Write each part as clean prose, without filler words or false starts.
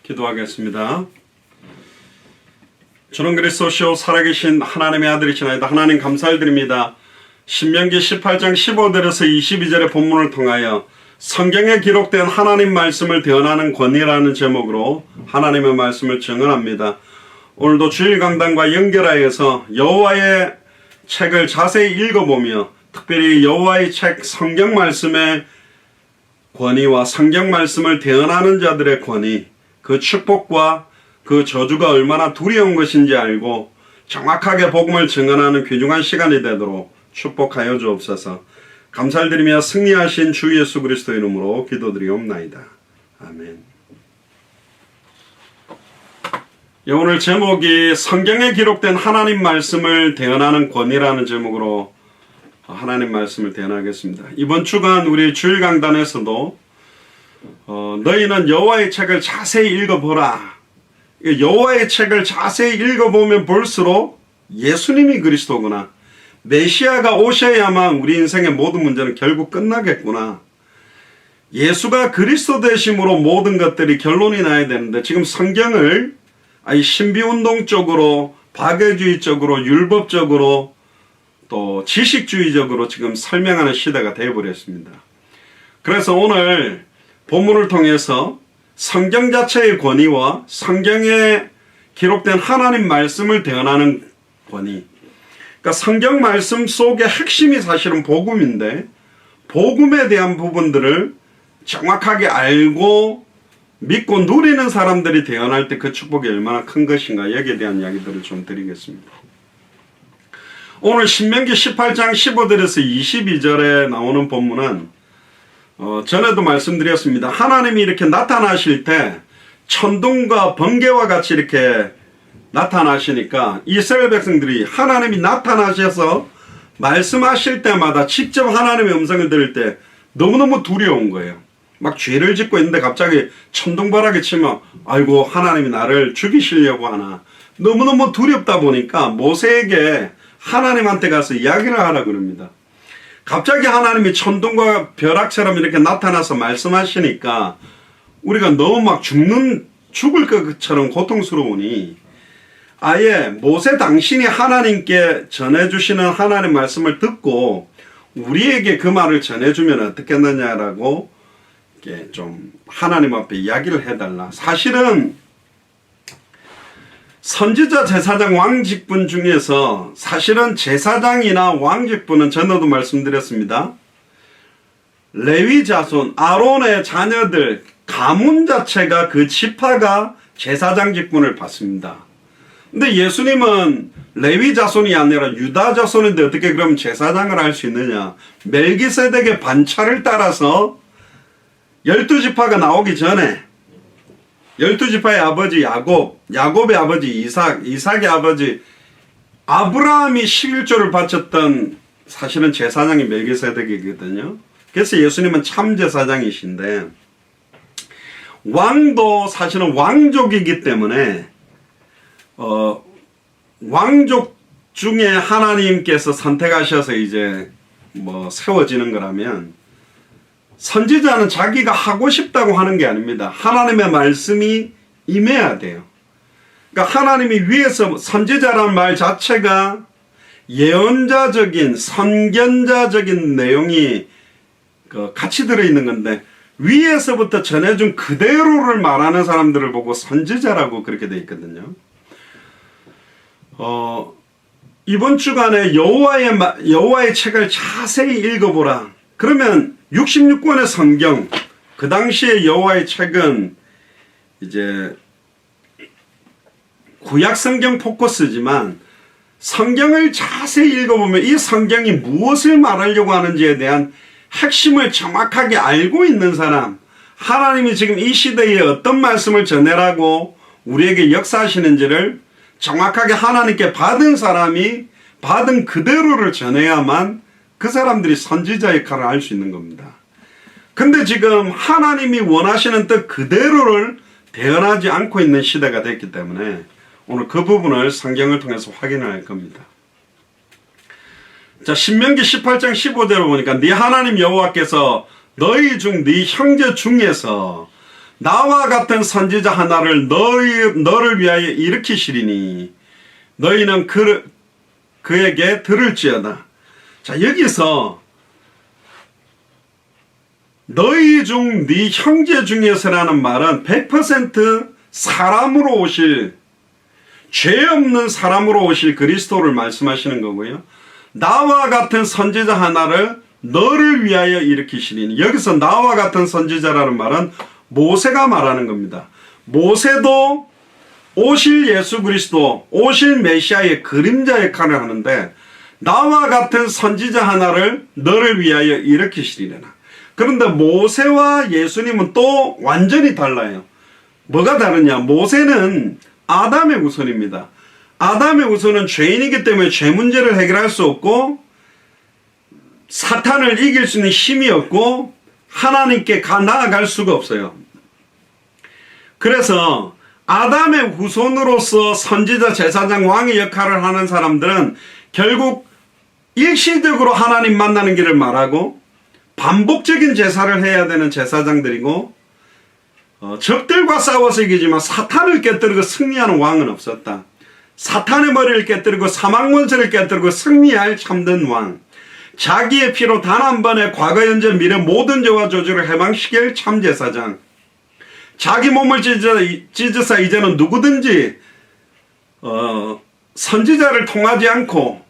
기도하겠습니다. 주는 그리스도시요 살아계신 하나님의 아들이시나이다. 하나님 감사드립니다. 신명기 18장 15절에서 22절의 본문을 통하여 성경에 기록된 하나님 말씀을 대언하는 권위라는 제목으로 하나님의 말씀을 증언합니다. 오늘도 주일 강단과 연결하여서 여호와의 책을 자세히 읽어보며 특별히 여호와의 책 성경 말씀의 권위와 성경 말씀을 대언하는 자들의 권위, 그 축복과 그 저주가 얼마나 두려운 것인지 알고 정확하게 복음을 증언하는 귀중한 시간이 되도록 축복하여 주옵소서. 감사드리며 승리하신 주 예수 그리스도의 이름으로 기도드리옵나이다. 아멘. 오늘 제목이 성경에 기록된 하나님 말씀을 대언하는 권위라는 제목으로 하나님 말씀을 대언하겠습니다. 이번 주간 우리 주일 강단에서도 너희는 여호와의 책을 자세히 읽어보라. 여호와의 책을 자세히 읽어보면 볼수록 예수님이 그리스도구나. 메시아가 오셔야만 우리 인생의 모든 문제는 결국 끝나겠구나. 예수가 그리스도 되심으로 모든 것들이 결론이 나야 되는데 지금 성경을 신비운동 쪽으로, 박애주의적으로, 율법적으로 또 지식주의적으로 지금 설명하는 시대가 되어버렸습니다. 그래서 오늘 본문을 통해서 성경 자체의 권위와 성경에 기록된 하나님 말씀을 대언하는 권위, 그러니까 성경 말씀 속의 핵심이 사실은 복음인데 복음에 대한 부분들을 정확하게 알고 믿고 누리는 사람들이 대언할 때 그 축복이 얼마나 큰 것인가, 여기에 대한 이야기들을 좀 드리겠습니다. 오늘 신명기 18장 15절에서 22절에 나오는 본문은 전에도 말씀드렸습니다. 하나님이 이렇게 나타나실 때 천둥과 번개와 같이 이렇게 나타나시니까 이스라엘 백성들이 하나님이 나타나셔서 말씀하실 때마다 직접 하나님의 음성을 들을 때 너무너무 두려운 거예요. 막 죄를 짓고 있는데 갑자기 천둥바람이 치면 아이고 하나님이 나를 죽이시려고 하나. 너무너무 두렵다 보니까 모세에게 하나님한테 가서 이야기를 하라 그럽니다. 갑자기 하나님이 천둥과 벼락처럼 이렇게 나타나서 말씀하시니까 우리가 너무 막 죽을 것처럼 고통스러우니 아예 모세 당신이 하나님께 전해주시는 하나님 말씀을 듣고 우리에게 그 말을 전해주면 어떻겠느냐라고 이렇게 좀 하나님 앞에 이야기를 해달라. 사실은 선지자, 제사장, 왕직분 중에서 사실은 제사장이나 왕직분은 전에도 말씀드렸습니다. 레위 자손, 아론의 자녀들, 가문 자체가 그 지파가 제사장 직분을 받습니다. 근데 예수님은 레위 자손이 아니라 유다 자손인데 어떻게 그럼 제사장을 할 수 있느냐? 멜기세덱의 반차를 따라서 12지파가 나오기 전에 12지파의 아버지 야곱, 야곱의 아버지 이삭, 이삭의 아버지 아브라함이 11조를 바쳤던 사실은 제사장이 멜기세덱이거든요. 그래서 예수님은 참 제사장이신데 왕도 사실은 왕족이기 때문에 왕족 중에 하나님께서 선택하셔서 이제 세워지는 거라면 선지자는 자기가 하고 싶다고 하는 게 아닙니다. 하나님의 말씀이 임해야 돼요. 그러니까 하나님이 위에서 선지자라는 말 자체가 예언자적인 선견자적인 내용이 같이 들어있는 건데 위에서부터 전해준 그대로를 말하는 사람들을 보고 선지자라고 그렇게 되어 있거든요. 이번 주간에 여호와의 책을 자세히 읽어보라. 그러면 66권의 성경, 그 당시에 여호와의 책은 이제 구약 성경 포커스지만 성경을 자세히 읽어보면 이 성경이 무엇을 말하려고 하는지에 대한 핵심을 정확하게 알고 있는 사람, 하나님이 지금 이 시대에 어떤 말씀을 전해라고 우리에게 역사하시는지를 정확하게 하나님께 받은 사람이 받은 그대로를 전해야만 그 사람들이 선지자 역할을 할 수 있는 겁니다. 근데 지금 하나님이 원하시는 뜻 그대로를 대언하지 않고 있는 시대가 됐기 때문에 오늘 그 부분을 성경을 통해서 확인을 할 겁니다. 자, 신명기 18장 15절을 보니까 네 하나님 여호와께서 너희 중 네 형제 중에서 나와 같은 선지자 하나를 너를 위하여 일으키시리니 너희는 그에게 들을지어다. 자, 여기서 너희 중 네 형제 중에서라는 말은 100% 사람으로 오실, 죄 없는 사람으로 오실 그리스도를 말씀하시는 거고요. 나와 같은 선지자 하나를 너를 위하여 일으키시리니, 여기서 나와 같은 선지자라는 말은 모세가 말하는 겁니다. 모세도 오실 예수 그리스도, 오실 메시아의 그림자 역할을 하는데 나와 같은 선지자 하나를 너를 위하여 일으키시리라. 그런데 모세와 예수님은 또 완전히 달라요. 뭐가 다르냐? 모세는 아담의 후손입니다. 아담의 후손은 죄인이기 때문에 죄 문제를 해결할 수 없고 사탄을 이길 수 있는 힘이 없고 하나님께 나아갈 수가 없어요. 그래서 아담의 후손으로서 선지자, 제사장, 왕의 역할을 하는 사람들은 결국 일시적으로 하나님 만나는 길을 말하고 반복적인 제사를 해야 되는 제사장들이고, 적들과 싸워서 이기지만 사탄을 깨뜨리고 승리하는 왕은 없었다. 사탄의 머리를 깨뜨리고 사망문서를 깨뜨리고 승리할 참된 왕, 자기의 피로 단 한 번에 과거 현재 미래 모든 죄와 저주를 해방시킬 참제사장, 자기 몸을 찢으사 이제는 누구든지 선지자를 통하지 않고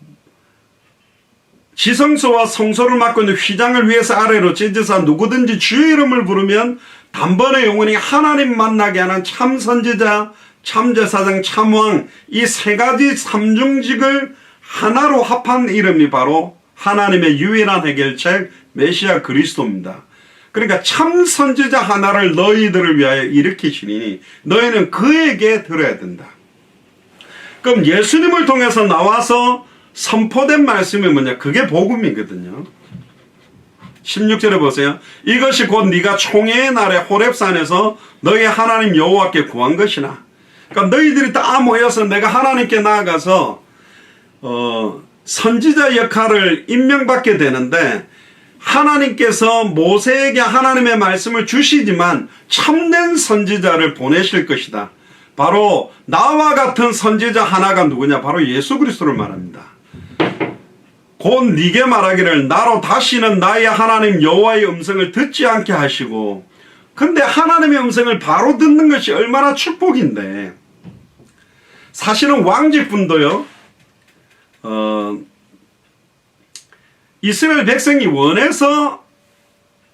지성소와 성소를 맡고 있는 휘장을 위에서 아래로 찢으사 누구든지 주의 이름을 부르면 단번에 영원히 하나님 만나게 하는 참선지자, 참제사장, 참왕, 이 세 가지 삼중직을 하나로 합한 이름이 바로 하나님의 유일한 해결책 메시아 그리스도입니다. 그러니까 참선지자 하나를 너희들을 위하여 일으키시니 너희는 그에게 들어야 된다. 그럼 예수님을 통해서 나와서 선포된 말씀이 뭐냐? 그게 복음이거든요. 16절에 보세요. 이것이 곧 네가 총회의 날에 호렙산에서 너희 하나님 여호와께 구한 것이나. 그러니까 너희들이 다 모여서 내가 하나님께 나아가서 선지자 역할을 임명받게 되는데 하나님께서 모세에게 하나님의 말씀을 주시지만 참된 선지자를 보내실 것이다. 바로 나와 같은 선지자 하나가 누구냐? 바로 예수 그리스도를 말합니다. 곧 네게 말하기를 나로 다시는 나의 하나님 여호와의 음성을 듣지 않게 하시고. 근데 하나님의 음성을 바로 듣는 것이 얼마나 축복인데, 사실은 왕직분도요, 이스라엘 백성이 원해서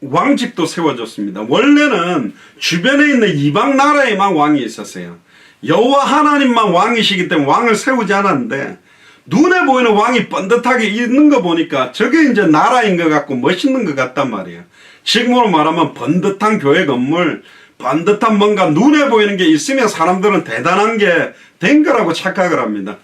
왕직도 세워졌습니다. 원래는 주변에 있는 이방 나라에만 왕이 있었어요. 여호와 하나님만 왕이시기 때문에 왕을 세우지 않았는데, 눈에 보이는 왕이 번듯하게 있는 거 보니까 저게 이제 나라인 것 같고 멋있는 것 같단 말이에요. 지금으로 말하면 번듯한 교회 건물, 번듯한 뭔가 눈에 보이는 게 있으면 사람들은 대단한 게 된 거라고 착각을 합니다.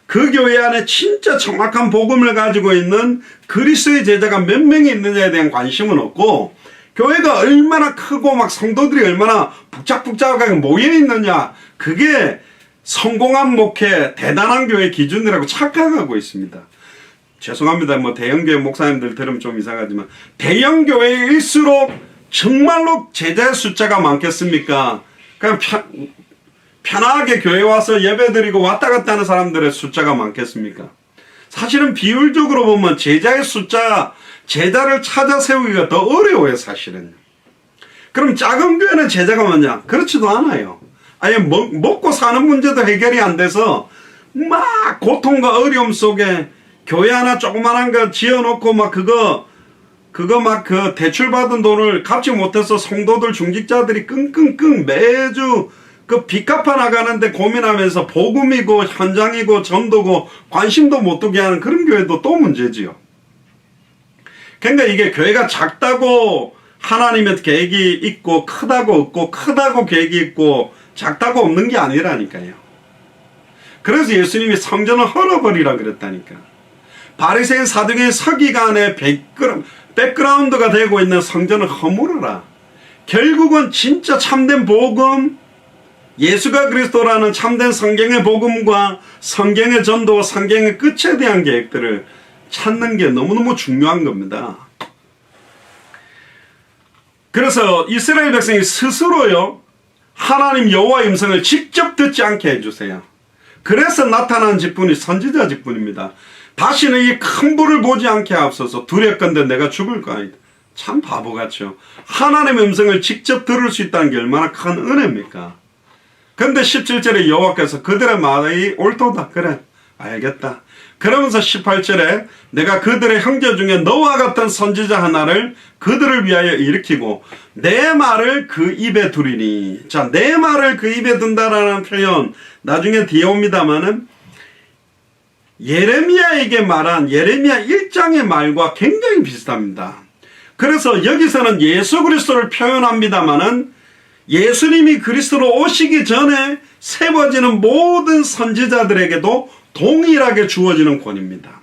그 교회 안에 진짜 정확한 복음을 가지고 있는 그리스도의 제자가 몇 명이 있느냐에 대한 관심은 없고, 교회가 얼마나 크고 막 성도들이 얼마나 북적북적하게 모여 있느냐, 그게 성공한 목회, 대단한 교회 기준이라고 착각하고 있습니다. 죄송합니다. 대형교회 목사님들 들으면 좀 이상하지만, 대형교회일수록 정말로 제자의 숫자가 많겠습니까? 그냥 편하게 교회 와서 예배드리고 왔다 갔다 하는 사람들의 숫자가 많겠습니까? 사실은 비율적으로 보면 제자의 숫자, 제자를 찾아 세우기가 더 어려워요, 사실은. 그럼 작은 교회는 제자가 많냐? 그렇지도 않아요. 아예 먹고 사는 문제도 해결이 안 돼서 막 고통과 어려움 속에 교회 하나 조그만한 거 지어놓고 막 그거 막 그 대출받은 돈을 갚지 못해서 성도들 중직자들이 끙끙끙 매주 그 빚 갚아 나가는데 고민하면서 복음이고 현장이고 전도고 관심도 못 두게 하는 그런 교회도 또 문제지요. 그러니까 이게 교회가 작다고 하나님의 계획이 있고 크다고 없고 크다고 계획이 있고 작다고 없는 게 아니라니까요. 그래서 예수님이 성전을 헐어버리라 그랬다니까. 바리새인 사두개인 서기관의 백그라운드가 되고 있는 성전을 허물어라. 결국은 진짜 참된 복음, 예수가 그리스도라는 참된 성경의 복음과 성경의 전도와 성경의 끝에 대한 계획들을 찾는 게 너무너무 중요한 겁니다. 그래서 이스라엘 백성이 스스로요 하나님 여호와의 음성을 직접 듣지 않게 해주세요. 그래서 나타난 직분이 선지자 직분입니다. 다시는 이 큰 불을 보지 않게 앞서서 두렵건대 내가 죽을까 아니다. 참 바보같죠. 하나님의 음성을 직접 들을 수 있다는 게 얼마나 큰 은혜입니까? 근데 17절에 여호와께서 그들의 말이 옳도다. 그래 알겠다. 그러면서 18절에 내가 그들의 형제 중에 너와 같은 선지자 하나를 그들을 위하여 일으키고 내 말을 그 입에 두리니. 자, 내 말을 그 입에 둔다라는 표현 나중에 뒤에 옵니다마는 예레미야에게 말한 예레미야 1장의 말과 굉장히 비슷합니다. 그래서 여기서는 예수 그리스도를 표현합니다마는 예수님이 그리스도로 오시기 전에 세워지는 모든 선지자들에게도 동일하게 주어지는 권위입니다.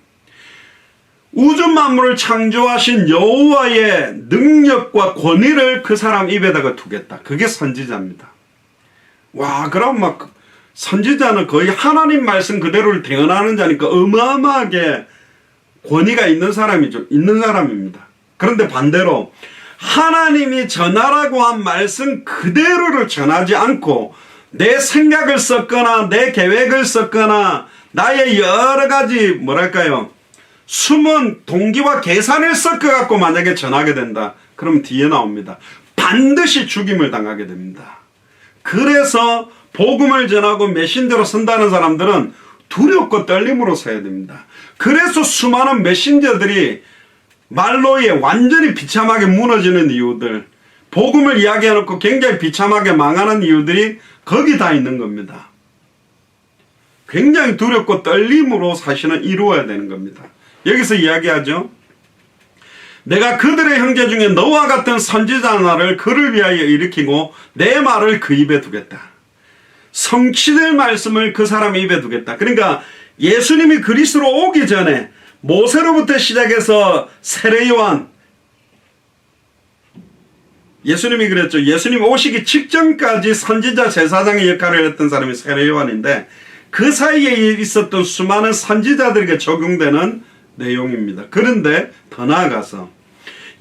우주 만물을 창조하신 여호와의 능력과 권위를 그 사람 입에다가 두겠다. 그게 선지자입니다. 와, 그럼 막 선지자는 거의 하나님 말씀 그대로를 대언하는 자니까 어마어마하게 권위가 있는 사람이죠. 있는 사람입니다. 그런데 반대로 하나님이 전하라고 한 말씀 그대로를 전하지 않고 내 생각을 썼거나 내 계획을 썼거나 나의 여러 가지 뭐랄까요 숨은 동기와 계산을 섞어갖고 만약에 전하게 된다. 그럼 뒤에 나옵니다. 반드시 죽임을 당하게 됩니다. 그래서 복음을 전하고 메신저로 선다는 사람들은 두렵고 떨림으로 서야 됩니다. 그래서 수많은 메신저들이 말로에 완전히 비참하게 무너지는 이유들, 복음을 이야기해놓고 굉장히 비참하게 망하는 이유들이 거기 다 있는 겁니다. 굉장히 두렵고 떨림으로 사실은 이루어야 되는 겁니다. 여기서 이야기하죠. 내가 그들의 형제 중에 너와 같은 선지자 하나를 그를 위하여 일으키고 내 말을 그 입에 두겠다. 성취될 말씀을 그 사람 입에 두겠다. 그러니까 예수님이 그리스도로 오기 전에 모세로부터 시작해서 세례요한, 예수님이 그랬죠. 예수님 오시기 직전까지 선지자 제사장의 역할을 했던 사람이 세례요한인데 그 사이에 있었던 수많은 선지자들에게 적용되는 내용입니다. 그런데 더 나아가서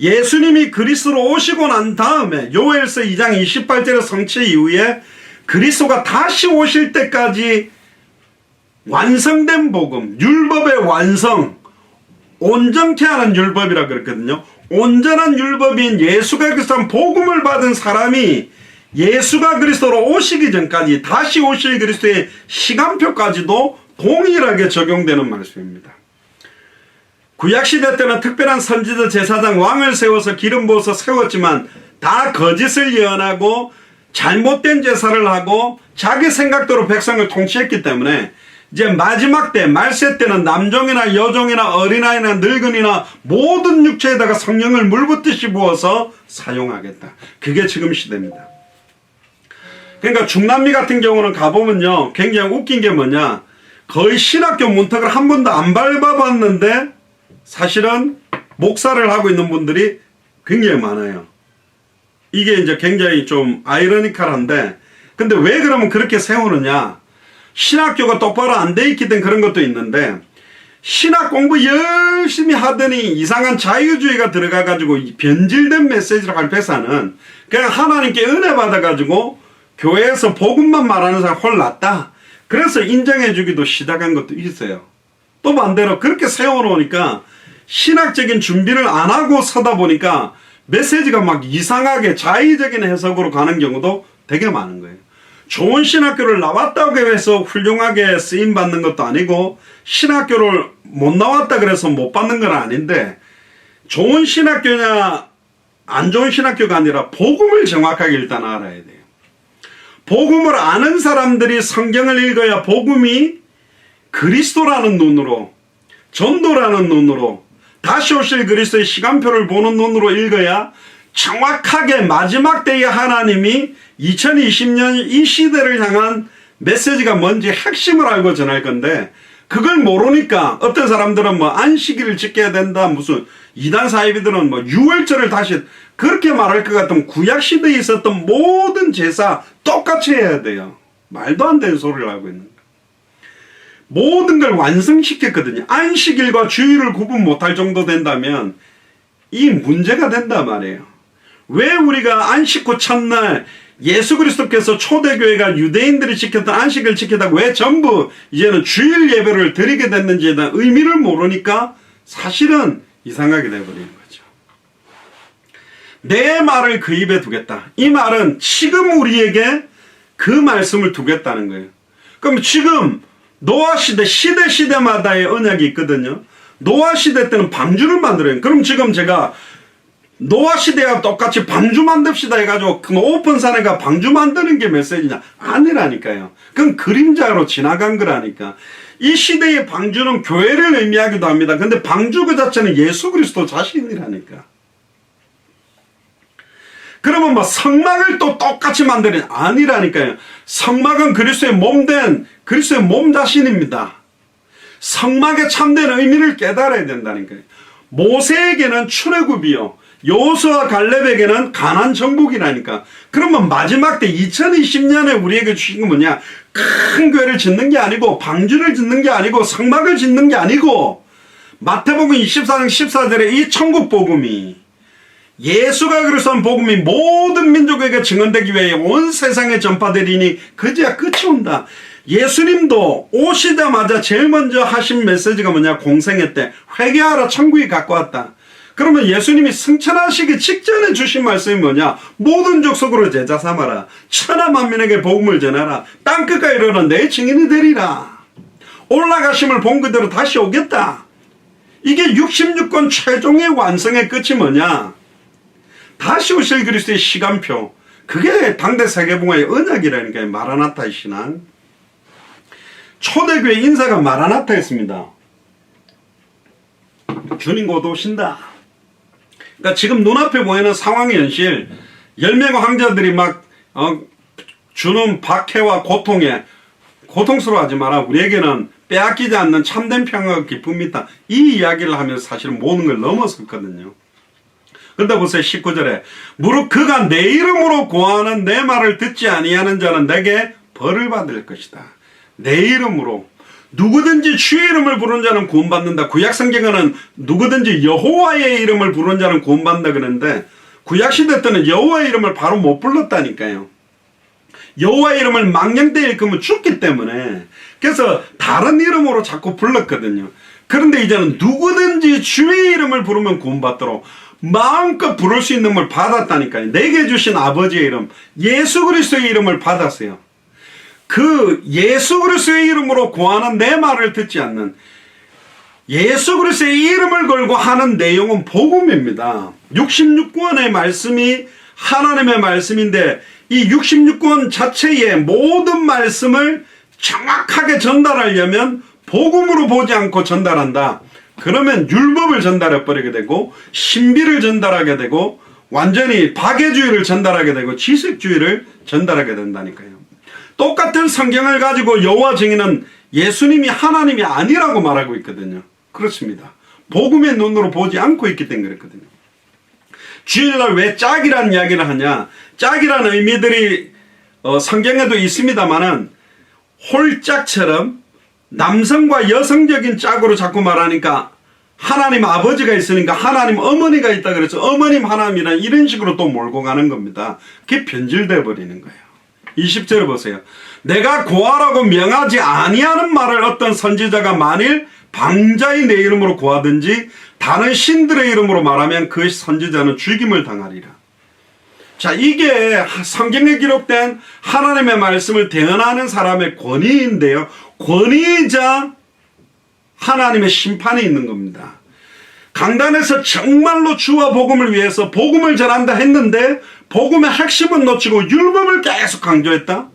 예수님이 그리스도로 오시고 난 다음에 요엘서 2장 28절의 성취 이후에 그리스도가 다시 오실 때까지 완성된 복음, 율법의 완성, 온전케 하는 율법이라고 그랬거든요. 온전한 율법인 예수가 그리스도한 복음을 받은 사람이 예수가 그리스도로 오시기 전까지 다시 오실 그리스도의 시간표까지도 동일하게 적용되는 말씀입니다. 구약시대 때는 특별한 선지자 제사장 왕을 세워서 기름 부어서 세웠지만 다 거짓을 예언하고 잘못된 제사를 하고 자기 생각대로 백성을 통치했기 때문에 이제 마지막 때 말세 때는 남종이나 여종이나 어린아이나 늙은이나 모든 육체에다가 성령을 물붓듯이 부어서 사용하겠다. 그게 지금 시대입니다. 그러니까 중남미 같은 경우는 가보면요 굉장히 웃긴 게 뭐냐, 거의 신학교 문턱을 한 번도 안 밟아봤는데 사실은 목사를 하고 있는 분들이 굉장히 많아요. 이게 이제 굉장히 좀 아이러니컬한데, 근데 왜 그러면 그렇게 세우느냐, 신학교가 똑바로 안 돼 있기 때문에 그런 것도 있는데, 신학 공부 열심히 하더니 이상한 자유주의가 들어가가지고 변질된 메시지를 발표해서는 그냥 하나님께 은혜 받아가지고 교회에서 복음만 말하는 사람 홀났다. 그래서 인정해주기도 시작한 것도 있어요. 또 반대로 그렇게 세워놓으니까 신학적인 준비를 안 하고 서다 보니까 메시지가 막 이상하게 자의적인 해석으로 가는 경우도 되게 많은 거예요. 좋은 신학교를 나왔다고 해서 훌륭하게 쓰임받는 것도 아니고 신학교를 못 나왔다 그래서 못 받는 건 아닌데, 좋은 신학교냐 안 좋은 신학교가 아니라 복음을 정확하게 일단 알아야 돼요. 복음을 아는 사람들이 성경을 읽어야 복음이 그리스도라는 눈으로, 전도라는 눈으로, 다시 오실 그리스도의 시간표를 보는 눈으로 읽어야 정확하게 마지막 때에 하나님이 2020년 이 시대를 향한 메시지가 뭔지 핵심을 알고 전할 건데, 그걸 모르니까 어떤 사람들은 뭐 안식일을 지켜야 된다, 무슨 이단 사이비들은 뭐 유월절을 다시 그렇게 말할 것 같으면 구약시대에 있었던 모든 제사 똑같이 해야 돼요. 말도 안 되는 소리를 하고 있는 거예요. 모든 걸 완성시켰거든요. 안식일과 주일을 구분 못할 정도 된다면 이 문제가 된단 말이에요. 왜 우리가 안식 후 첫날 예수 그리스도께서 초대교회가 유대인들이 지켰던 안식을 지키다가 왜 전부 이제는 주일 예배를 드리게 됐는지에 대한 의미를 모르니까 사실은 이상하게 돼버리는 거죠. 내 말을 그 입에 두겠다. 이 말은 지금 우리에게 그 말씀을 두겠다는 거예요. 그럼 지금 노아 시대마다의 언약이 있거든요. 노아 시대 때는 방주를 만들어요. 그럼 지금 제가 노아 시대와 똑같이 방주 만듭시다 해가지고 높은 산에 가 방주 만드는 게 메시지냐? 아니라니까요. 그건 그림자로 지나간 거라니까. 이 시대의 방주는 교회를 의미하기도 합니다. 근데 방주 그 자체는 예수 그리스도 자신이라니까. 그러면 뭐 성막을 또 똑같이 만드는 아니라니까요. 성막은 그리스도의 몸된 그리스도의 몸 자신입니다. 성막의 참된 의미를 깨달아야 된다니까요. 모세에게는 출애굽이요, 여호수아 갈렙에게는 가나안 정복이라니까. 그러면 마지막 때 2020년에 우리에게 주신 건 뭐냐? 큰 교회를 짓는 게 아니고 방주를 짓는 게 아니고 성막을 짓는 게 아니고 마태복음 24장 14절에 이 천국 복음이 예수가 그리스도한 복음이 모든 민족에게 증언되기 위해 온 세상에 전파되리니 그제야 끝이 온다. 예수님도 오시자마자 제일 먼저 하신 메시지가 뭐냐? 공생애 때 회개하라, 천국이 가까웠다. 그러면 예수님이 승천하시기 직전에 주신 말씀이 뭐냐? 모든 족속으로 제자 삼아라. 천하 만민에게 복음을 전하라. 땅끝까지 이르러 내 증인이 되리라. 올라가심을 본 그대로 다시 오겠다. 이게 66권 최종의 완성의 끝이 뭐냐? 다시 오실 그리스도의 시간표. 그게 당대 세계봉화의 언약이라니까요. 마라나타의 신앙. 초대교회 인사가 마라나타였습니다. 주님 곧 오신다. 그러니까 지금 눈앞에 보이는 상황의 현실, 열매가 황자들이 막 주는 박해와 고통에 고통스러워하지 마라. 우리에게는 빼앗기지 않는 참된 평화가 기쁨이다. 이 이야기를 하면서 사실은 모든 걸 넘어섰거든요. 그런데 보세요. 19절에 무릇 그가 내 이름으로 고하는 내 말을 듣지 아니하는 자는 내게 벌을 받을 것이다. 내 이름으로 누구든지 주의 이름을 부른 자는 구원받는다. 구약성경에는 누구든지 여호와의 이름을 부른 자는 구원받는다 그러는데 구약시대 때는 여호와의 이름을 바로 못 불렀다니까요. 여호와의 이름을 망령되이 일으키면 죽기 때문에 그래서 다른 이름으로 자꾸 불렀거든요. 그런데 이제는 누구든지 주의 이름을 부르면 구원받도록 마음껏 부를 수 있는 걸 받았다니까요. 내게 주신 아버지의 이름 예수 그리스도의 이름을 받았어요. 그 예수 그리스도의 이름으로 고하는 내 말을 듣지 않는, 예수 그리스도의 이름을 걸고 하는 내용은 복음입니다. 66권의 말씀이 하나님의 말씀인데 이 66권 자체의 모든 말씀을 정확하게 전달하려면 복음으로 보지 않고 전달한다. 그러면 율법을 전달해 버리게 되고 신비를 전달하게 되고 완전히 박애주의를 전달하게 되고 지식주의를 전달하게 된다니까요. 똑같은 성경을 가지고 여호와 증인은 예수님이 하나님이 아니라고 말하고 있거든요. 그렇습니다. 복음의 눈으로 보지 않고 있기 때문에 그렇거든요. 주일날 왜 짝이라는 이야기를 하냐? 짝이라는 의미들이 성경에도 있습니다만은 홀짝처럼 남성과 여성적인 짝으로 자꾸 말하니까 하나님 아버지가 있으니까 하나님 어머니가 있다 그래서 어머님 하나님이란 이런 식으로 또 몰고 가는 겁니다. 그게 변질돼 버리는 거예요. 20절을 보세요. 내가 고하라고 명하지 아니하는 말을 어떤 선지자가 만일 방자의 내 이름으로 고하든지 다른 신들의 이름으로 말하면 그 선지자는 죽임을 당하리라. 자, 이게 성경에 기록된 하나님의 말씀을 대언하는 사람의 권위인데요. 권위이자 하나님의 심판이 있는 겁니다. 강단에서 정말로 주와 복음을 위해서 복음을 전한다 했는데 복음의 핵심은 놓치고 율법을 계속 강조했다.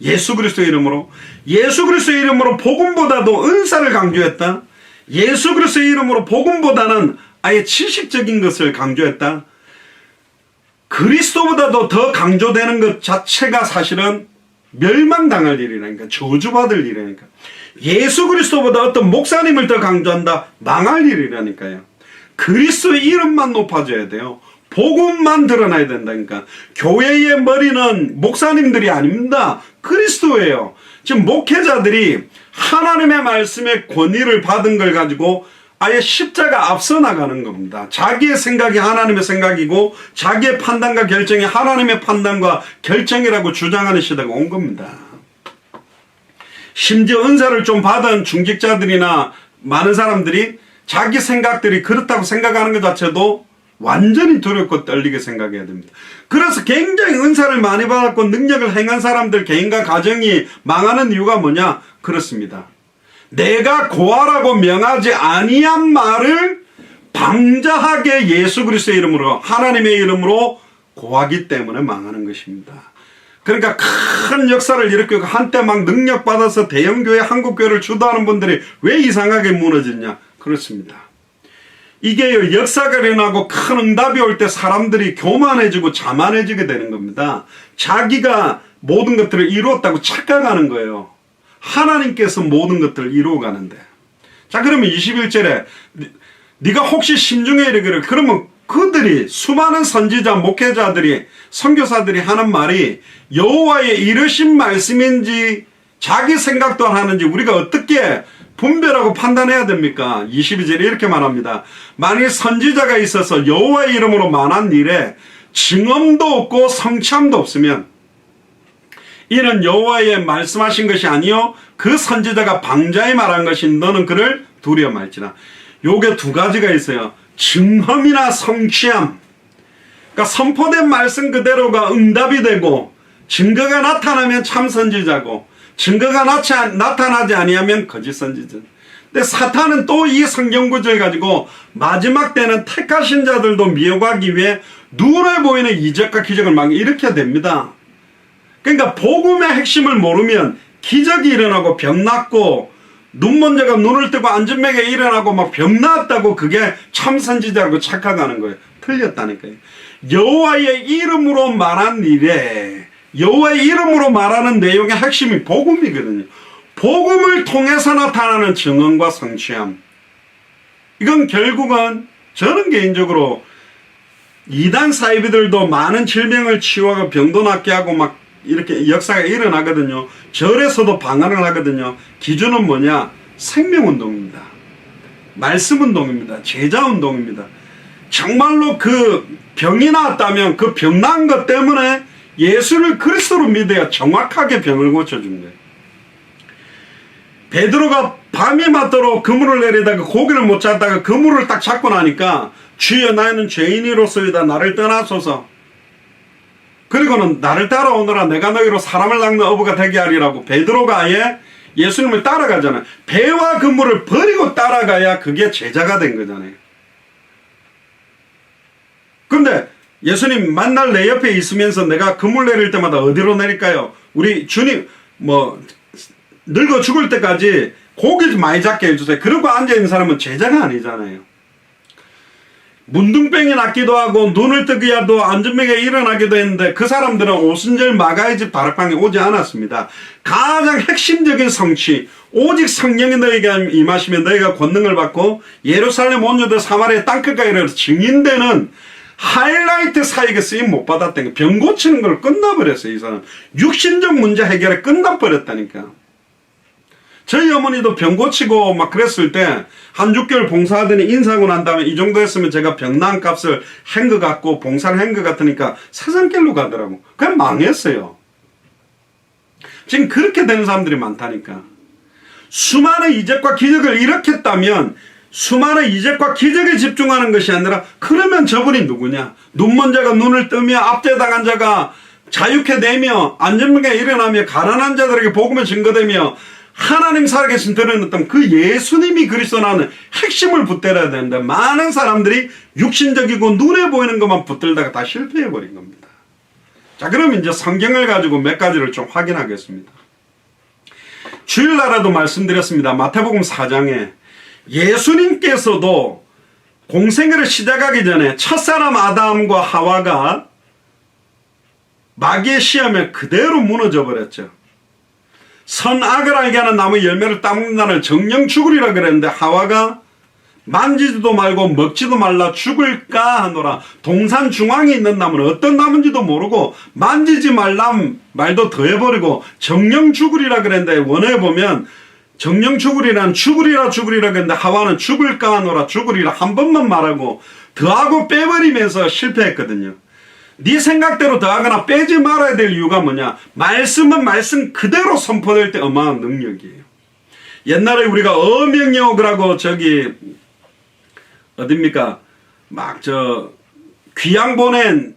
예수 그리스도의 이름으로, 예수 그리스도의 이름으로 복음보다도 은사를 강조했다. 예수 그리스도의 이름으로 복음보다는 아예 지식적인 것을 강조했다. 그리스도보다도 더 강조되는 것 자체가 사실은 멸망당할 일이라니까, 저주받을 일이라니까. 예수 그리스도보다 어떤 목사님을 더 강조한다, 망할 일이라니까요. 그리스도의 이름만 높아져야 돼요. 복음만 드러나야 된다니까. 교회의 머리는 목사님들이 아닙니다. 그리스도예요. 지금 목회자들이 하나님의 말씀의 권위를 받은 걸 가지고 아예 십자가 앞서 나가는 겁니다. 자기의 생각이 하나님의 생각이고 자기의 판단과 결정이 하나님의 판단과 결정이라고 주장하는 시대가 온 겁니다. 심지어 은사를 좀 받은 중직자들이나 많은 사람들이 자기 생각들이 그렇다고 생각하는 것 자체도 완전히 두렵고 떨리게 생각해야 됩니다. 그래서 굉장히 은사를 많이 받았고 능력을 행한 사람들 개인과 가정이 망하는 이유가 뭐냐? 그렇습니다. 내가 고하라고 명하지 아니한 말을 방자하게 예수 그리스도의 이름으로 하나님의 이름으로 고하기 때문에 망하는 것입니다. 그러니까 큰 역사를 일으키고 한때 막 능력받아서 대형교회 한국교회를 주도하는 분들이 왜 이상하게 무너졌냐? 그렇습니다. 이게 역사가 일어나고 큰 응답이 올 때 사람들이 교만해지고 자만해지게 되는 겁니다. 자기가 모든 것들을 이루었다고 착각하는 거예요. 하나님께서 모든 것들을 이루어가는데. 자, 그러면 21절에 네가 혹시 심중에 이르기를, 그러면 그들이 수많은 선지자 목회자들이 선교사들이 하는 말이 여호와의 이르신 말씀인지 자기 생각도 하는지 우리가 어떻게 분별하고 판단해야 됩니까? 22절에 이렇게 말합니다. 만일 선지자가 있어서 여호와의 이름으로 말한 일에 증언도 없고 성취함도 없으면 이는 여호와의 말씀하신 것이 아니요 그 선지자가 방자히 말한 것인 너는 그를 두려워 말지라. 요게 두 가지가 있어요. 증언이나 성취함. 그러니까 선포된 말씀 그대로가 응답이 되고 증거가 나타나면 참 선지자고 증거가 나타나지 아니하면 거짓 선지자. 근데 사탄은 또 이 성경 구절을 가지고 마지막 때는 택하신 자들도 미혹하기 위해 눈에 보이는 이적과 기적을 막 일으켜야 됩니다. 그러니까 복음의 핵심을 모르면 기적이 일어나고 병 낫고 눈먼 자가 눈을 뜨고 안전맥에 일어나고 막 병 나았다고 그게 참 선지자라고 착각하는 거예요. 틀렸다니까요. 여호와의 이름으로 말한 일에 여호와의 이름으로 말하는 내용의 핵심이 복음이거든요. 복음을 통해서 나타나는 증언과 성취함. 이건 결국은 저는 개인적으로 이단 사이비들도 많은 질병을 치유하고 병도 낫게 하고 막 이렇게 역사가 일어나거든요. 절에서도 방언을 하거든요. 기준은 뭐냐? 생명운동입니다. 말씀운동입니다. 제자운동입니다. 정말로 그 병이 나았다면 그 병 나은 것 때문에 예수를 그리스도로 믿어야 정확하게 병을 고쳐준 거예요. 베드로가 밤이 맞도록 그물을 내리다가 고기를 못 잡다가 그물을 딱 잡고 나니까 주여 나는 죄인이로소이다 나를 떠나소서 그리고는 나를 따라오너라 내가 너희로 사람을 낚는 어부가 되게 하리라고 베드로가 아예 예수님을 따라가잖아요. 배와 그물을 버리고 따라가야 그게 제자가 된 거잖아요. 근데 예수님 만날 내 옆에 있으면서 내가 그물 내릴 때마다 어디로 내릴까요? 우리 주님 늙어 죽을 때까지 고기 좀 많이 잡게 해주세요. 그러고 앉아있는 사람은 제자가 아니잖아요. 문둥병이 낫기도 하고 눈을 뜨게 하도 안전병에 일어나기도 했는데 그 사람들은 오순절 마가의 집 다락방에 오지 않았습니다. 가장 핵심적인 성취 오직 성령이 너희에게 임하시면 너희가 권능을 받고 예루살렘 온 유대 사마리아 땅끝까지 이르러 증인되는 하이라이트 사역에 쓰임 못 받았다니까. 병 고치는 걸 끝나버렸어요. 이 사람 육신적 문제 해결에 끝나버렸다니까. 저희 어머니도 병 고치고 막 그랬을 때 한 6개월 봉사하더니 인사하고 난 다음에 이 정도 했으면 제가 병 나은 값을 한 것 같고 봉사를 한 것 같으니까 세상길로 가더라고. 그냥 망했어요. 지금 그렇게 되는 사람들이 많다니까. 수많은 이적과 기적을 일으켰다면 수많은 이적과 기적에 집중하는 것이 아니라 그러면 저분이 누구냐? 눈먼 자가 눈을 뜨며 압제당한 자가 자유케 되며 안전병에 일어나며 가난한 자들에게 복음을 증거되며 하나님 살아계신 드러냈던 그 예수님이 그리스도라는 핵심을 붙들어야 되는데 많은 사람들이 육신적이고 눈에 보이는 것만 붙들다가 다 실패해버린 겁니다. 자, 그럼 이제 성경을 가지고 몇 가지를 좀 확인하겠습니다. 주일날에도 말씀드렸습니다. 마태복음 4장에 예수님께서도 공생애를 시작하기 전에 첫사람 아담과 하와가 마귀의 시험에 그대로 무너져 버렸죠. 선악을 알게 하는 나무 열매를 따먹는다는 정령 죽으리라 그랬는데 하와가 만지지도 말고 먹지도 말라 죽을까 하노라. 동산 중앙에 있는 나무는 어떤 나무인지도 모르고 만지지 말라 말도 더해버리고 정령 죽으리라 그랬는데 원어에 보면 정령 죽으리란 죽으리라 그랬는데 하와는 죽을까 하노라 죽으리라 한 번만 말하고 더하고 빼버리면서 실패했거든요. 네 생각대로 더하거나 빼지 말아야 될 이유가 뭐냐? 말씀은 말씀 그대로 선포될 때 어마어마한 능력이에요. 옛날에 우리가 어명여호라고 저기 어딥니까? 막 귀양 보낸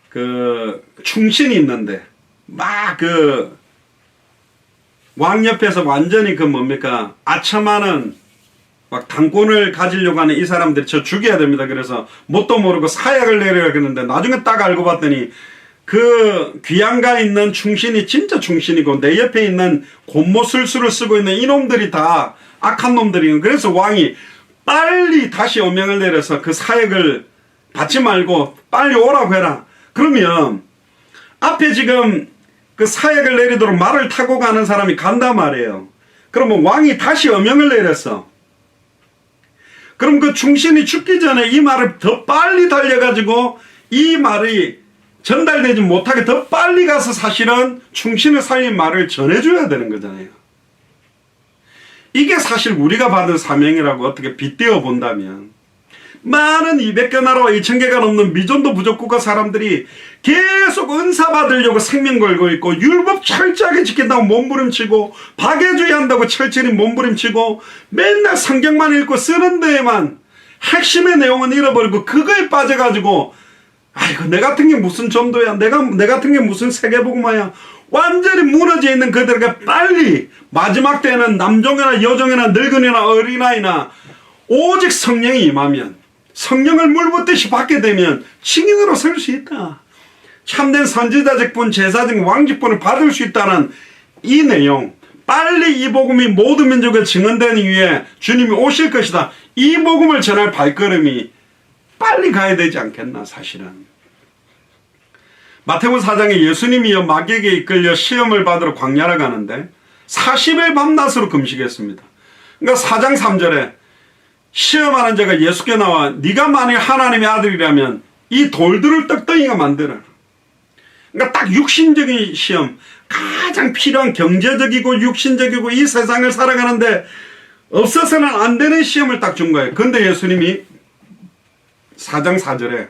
그 충신이 있는데 막 왕 옆에서 완전히 뭡니까? 아첨하는 막 당권을 가지려고 하는 이 사람들이 저 죽여야 됩니다. 그래서 뭣도 모르고 사약을 내려야 하는데 나중에 딱 알고 봤더니 그 귀양가에 있는 충신이 진짜 충신이고 내 옆에 있는 곤모술수를 쓰고 있는 이놈들이 다 악한 놈들이에요. 그래서 왕이 빨리 다시 어명을 내려서 그 사약을 받지 말고 빨리 오라고 해라. 그러면 앞에 지금 그 사약을 내리도록 말을 타고 가는 사람이 간단 말이에요. 그러면 왕이 다시 어명을 내렸어. 그럼 그 충신이 죽기 전에 이 말을 더 빨리 달려가지고 이 말이 전달되지 못하게 더 빨리 가서 사실은 충신을 살린 말을 전해줘야 되는 거잖아요. 이게 사실 우리가 받은 사명이라고 어떻게 빗대어 본다면 많은 200개 나라와 2000개가 넘는 미전도 부족국가 사람들이 계속 은사 받으려고 생명 걸고 있고 율법 철저하게 지킨다고 몸부림치고 박애주의 한다고 철저히 몸부림치고 맨날 성경만 읽고 쓰는 데에만 핵심의 내용은 잃어버리고 그거에 빠져가지고 아이고 내 같은 게 무슨 전도야 내 같은 게 무슨 세계복음화야 완전히 무너져 있는 그들에게 빨리 마지막 때는 남종이나 여종이나 늙은이나 어린아이나 오직 성령이 임하면 성령을 물붓듯이 받게 되면 증인으로 설 수 있다. 참된 선지자직분 제사직 왕직분을 받을 수 있다는 이 내용 빨리 이 복음이 모든 민족에 증언되는 이유에 주님이 오실 것이다. 이 복음을 전할 발걸음이 빨리 가야 되지 않겠나 사실은. 마태복음 4장에 예수님이여 마귀에게 이끌려 시험을 받으러 광야를 가는데 40일 밤낮으로 금식했습니다. 그러니까 4장 3절에 시험하는 자가 예수께 나와 네가 만일 하나님의 아들이라면 이 돌들을 떡덩이가 만들어라. 그러니까 딱 육신적인 시험 가장 필요한 경제적이고 육신적이고 이 세상을 살아가는데 없어서는 안 되는 시험을 딱 준 거예요. 그런데 예수님이 4장 4절에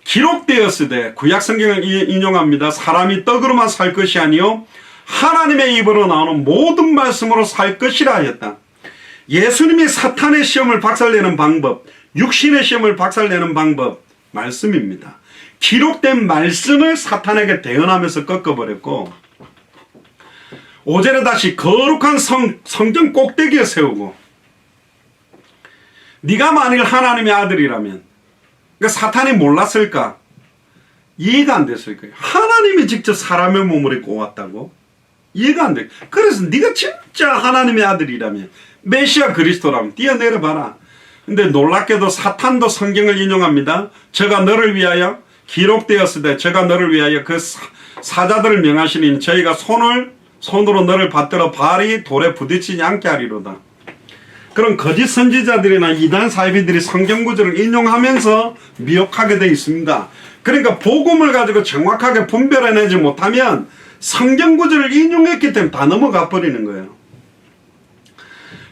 기록되었으되 구약성경을 인용합니다. 사람이 떡으로만 살 것이 아니요 하나님의 입으로 나오는 모든 말씀으로 살 것이라 하였다. 예수님이 사탄의 시험을 박살내는 방법, 육신의 시험을 박살내는 방법, 말씀입니다. 기록된 말씀을 사탄에게 대언하면서 꺾어버렸고 5절에 다시 거룩한 성전 꼭대기에 세우고 네가 만일 하나님의 아들이라면 그러니까 사탄이 몰랐을까? 이해가 안 됐을 거예요. 하나님이 직접 사람의 몸을 입고 왔다고? 이해가 안 돼. 그래서 네가 진짜 하나님의 아들이라면 메시아 그리스도라면 뛰어내려봐라. 근데 놀랍게도 사탄도 성경을 인용합니다. 저가 너를 위하여 기록되었을 때 저가 너를 위하여 그 사자들을 명하시니 저희가 손으로 너를 받들어 발이 돌에 부딪히지 않게 하리로다. 그런 거짓 선지자들이나 이단 사이비들이 성경 구절을 인용하면서 미혹하게 되어 있습니다. 그러니까 복음을 가지고 정확하게 분별해내지 못하면 성경 구절을 인용했기 때문에 다 넘어가 버리는 거예요.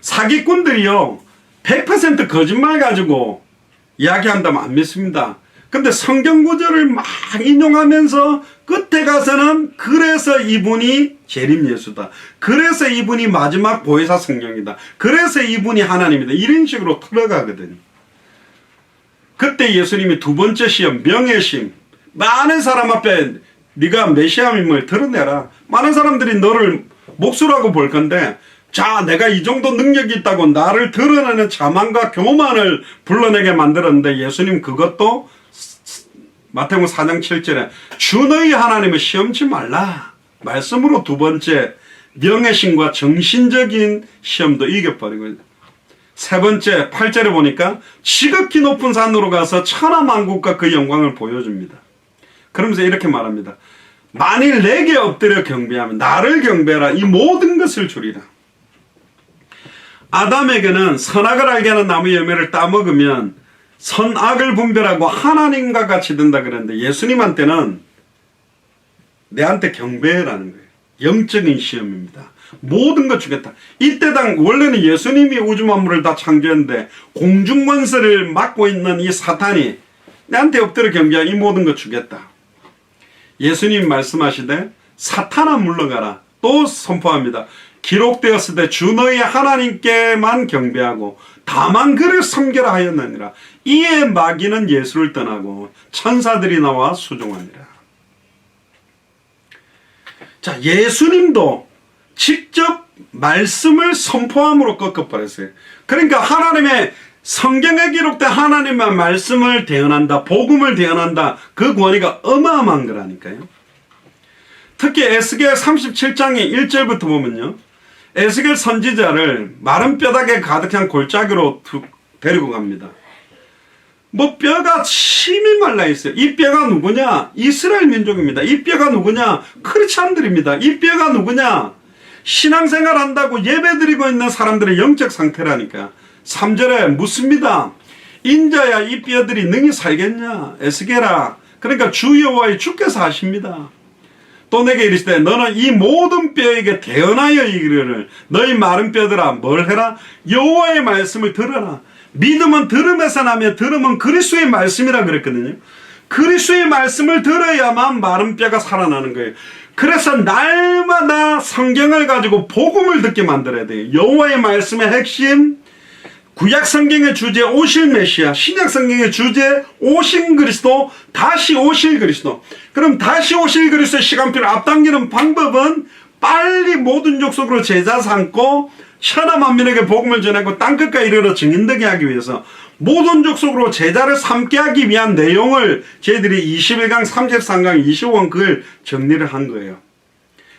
사기꾼들이요 100% 거짓말 가지고 이야기한다면 안 믿습니다. 근데 성경 구절을 막 인용하면서 끝에 가서는 그래서 이분이 재림 예수다. 그래서 이분이 마지막 보혜사 성령이다. 그래서 이분이 하나님이다. 이런 식으로 틀어가거든요. 그때 예수님이 두 번째 시험 명예심 많은 사람 앞에 네가 메시아임을 드러내라. 많은 사람들이 너를 목수라고 볼 건데 자 내가 이 정도 능력이 있다고 나를 드러내는 자만과 교만을 불러내게 만들었는데 예수님 그것도 마태복음 4장 7절에 주 너희 하나님을 시험치 말라 말씀으로 두 번째 명예심과 정신적인 시험도 이겨버리고 세 번째 8절에 보니까 지극히 높은 산으로 가서 천하만국과 그 영광을 보여줍니다. 그러면서 이렇게 말합니다. 만일 내게 엎드려 경배하면 나를 경배하라 이 모든 것을 주리라. 아담에게는 선악을 알게 하는 나무 열매를 따먹으면 선악을 분별하고 하나님과 같이 된다 그랬는데 예수님한테는 내한테 경배라는 거예요. 영적인 시험입니다. 모든 것 주겠다. 이때당 원래는 예수님이 우주 만물을 다 창조했는데 공중권세를 맡고 있는 이 사탄이 내한테 엎드려 경배하 이 모든 것 주겠다. 예수님 말씀하시되 사탄아 물러가라. 또 선포합니다. 기록되었을 때 주 너희 하나님께만 경배하고 다만 그를 섬겨라 하였느니라. 이에 마귀는 예수를 떠나고 천사들이 나와 수종하니라. 자, 예수님도 직접 말씀을 선포함으로 꺾어버렸어요. 그러니까 하나님의 성경에 기록된 하나님의 말씀을 대언한다, 복음을 대언한다, 그 권위가 어마어마한 거라니까요. 특히 에스겔 37장의 1절부터 보면요, 에스겔 선지자를 마른 뼈다귀에 가득한 골짜기로 데리고 갑니다. 뭐 뼈가 심이 말라 있어요. 이 뼈가 누구냐? 이스라엘 민족입니다. 이 뼈가 누구냐? 크리스찬들입니다. 이 뼈가 누구냐? 신앙생활 한다고 예배드리고 있는 사람들의 영적 상태라니까. 3절에 묻습니다. 인자야 이 뼈들이 능히 살겠냐? 에스겔아. 그러니까 주 여호와의 주께서 하십니다. 또 내게 이르시되 너는 이 모든 뼈에게 대언하여 이르기를 너희 마른 뼈들아 뭘 해라? 여호와의 말씀을 들어라. 믿음은 들음에서 나며 들음은 그리스도의 말씀이라 그랬거든요. 그리스도의 말씀을 들어야만 마른 뼈가 살아나는 거예요. 그래서 날마다 성경을 가지고 복음을 듣게 만들어야 돼요. 여호와의 말씀의 핵심, 구약 성경의 주제 오실 메시아, 신약 성경의 주제 오신 그리스도, 다시 오실 그리스도. 그럼 다시 오실 그리스도의 시간표를 앞당기는 방법은 빨리 모든 족속으로 제자 삼고 천하 만민에게 복음을 전하고 땅끝까지 이르러 증인되게 하기 위해서 모든 족속으로 제자를 삼게 하기 위한 내용을 저희들이 21강, 33강, 25강 그걸 정리를 한 거예요.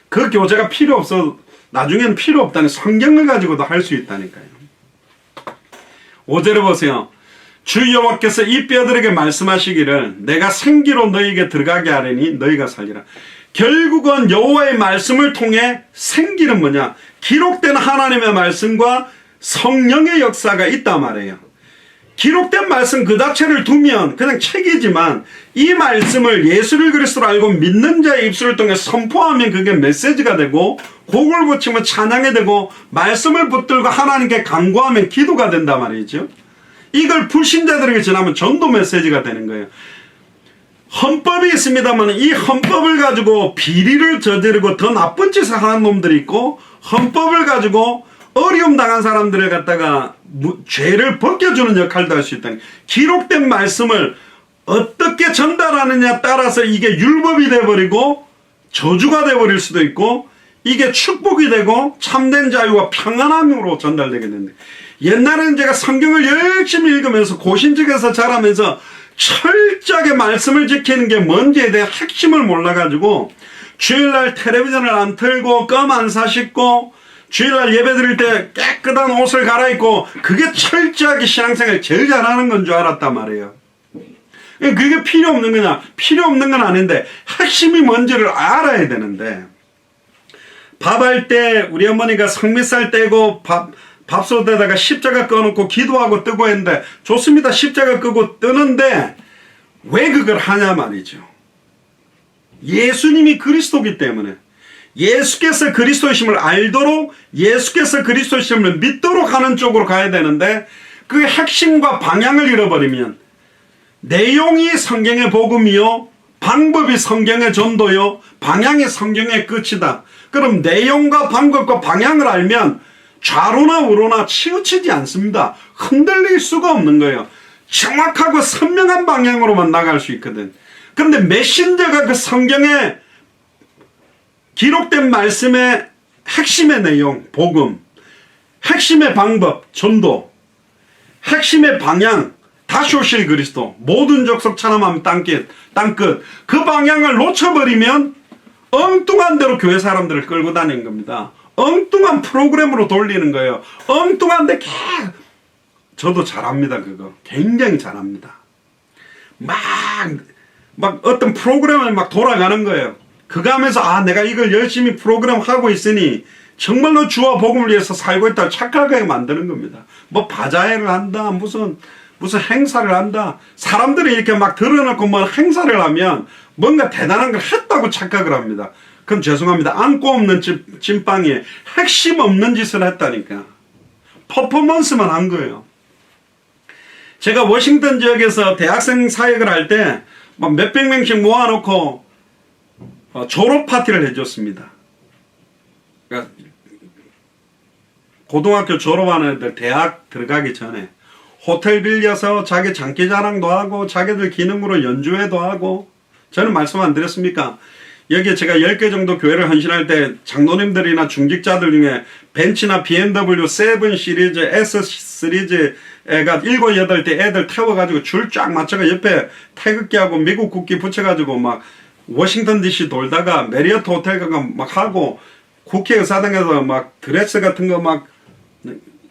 그 교재가 필요 없어, 나중에는 필요 없다니 성경을 가지고도 할 수 있다니까요. 5절에 보세요. 주 여호와께서 이 뼈들에게 말씀하시기를 내가 생기로 너희에게 들어가게 하려니 너희가 살리라. 결국은 여호와의 말씀을 통해 생기는 뭐냐? 기록된 하나님의 말씀과 성령의 역사가 있단 말이에요. 기록된 말씀 그 자체를 두면 그냥 책이지만 이 말씀을 예수를 그리스도로 알고 믿는 자의 입술을 통해 선포하면 그게 메시지가 되고 곡을 붙이면 찬양이 되고 말씀을 붙들고 하나님께 간구하면 기도가 된단 말이죠. 이걸 불신자들에게 전하면 전도 메시지가 되는 거예요. 헌법이 있습니다만 이 헌법을 가지고 비리를 저지르고 더 나쁜 짓을 하는 놈들이 있고 헌법을 가지고 어려움 당한 사람들을 갖다가 죄를 벗겨주는 역할도 할 수 있다는, 기록된 말씀을 어떻게 전달하느냐에 따라서 이게 율법이 돼버리고 저주가 돼버릴 수도 있고 이게 축복이 되고 참된 자유와 평안함으로 전달되게 되는데, 옛날에는 제가 성경을 열심히 읽으면서 고신적에서 자라면서 철저하게 말씀을 지키는 게 뭔지에 대해 핵심을 몰라가지고 주일날 텔레비전을 안 틀고 껌 안 사씻고 주일날 예배 드릴 때 깨끗한 옷을 갈아입고 그게 철저하게 신앙생활 제일 잘하는 건 줄 알았단 말이에요. 그게 필요 없는 거냐? 필요 없는 건 아닌데 핵심이 뭔지를 알아야 되는데, 밥할 때 우리 어머니가 성미살 떼고 밥솥에다가 십자가 꺼놓고 기도하고 뜨고 했는데 좋습니다. 십자가 끄고 뜨는데 왜 그걸 하냐 말이죠. 예수님이 그리스도기 때문에 예수께서 그리스도이심을 알도록 예수께서 그리스도이심을 믿도록 하는 쪽으로 가야 되는데 그 핵심과 방향을 잃어버리면 내용이 성경의 복음이요, 방법이 성경의 전도요, 방향이 성경의 끝이다. 그럼 내용과 방법과 방향을 알면 좌로나 우로나 치우치지 않습니다. 흔들릴 수가 없는 거예요. 정확하고 선명한 방향으로만 나갈 수 있거든. 그런데 메신저가 그 성경의 기록된 말씀의 핵심의 내용, 복음, 핵심의 방법, 전도, 핵심의 방향, 다시 오실 그리스도, 모든 족속 찬양하면 땅끝, 그 방향을 놓쳐버리면 엉뚱한 대로 교회 사람들을 끌고 다니는 겁니다. 엉뚱한 프로그램으로 돌리는 거예요. 엉뚱한데 저도 잘합니다. 그거 굉장히 잘합니다. 막 어떤 프로그램을 막 돌아가는 거예요. 그거 하면서 내가 이걸 열심히 프로그램 하고 있으니 정말로 주와 복음을 위해서 살고 있다고 착각하게 만드는 겁니다. 뭐 바자회를 한다, 무슨 행사를 한다. 사람들이 이렇게 막 드러놓고 뭐 행사를 하면 뭔가 대단한 걸 했다고 착각을 합니다. 그럼 죄송합니다. 안고 없는 찐빵이 핵심 없는 짓을 했다니까. 퍼포먼스만 한 거예요. 제가 워싱턴 지역에서 대학생 사역을 할 때 막 몇백 명씩 모아놓고 졸업 파티를 해줬습니다. 그러니까 고등학교 졸업하는 애들 대학 들어가기 전에 호텔 빌려서 자기 장기자랑도 하고 자기들 기능으로 연주회도 하고. 저는 말씀 안 드렸습니까? 여기에 제가 10개 정도 교회를 헌신할 때 장로님들이나 중직자들 중에 벤츠나 BMW 7 시리즈, S 시리즈 애가 7, 8대 애들 태워가지고 줄 쫙 맞춰가 옆에 태극기하고 미국 국기 붙여가지고 막 워싱턴 DC 돌다가 메리어트 호텔 가가 막 하고 국회의사당에서 막 드레스 같은 거 막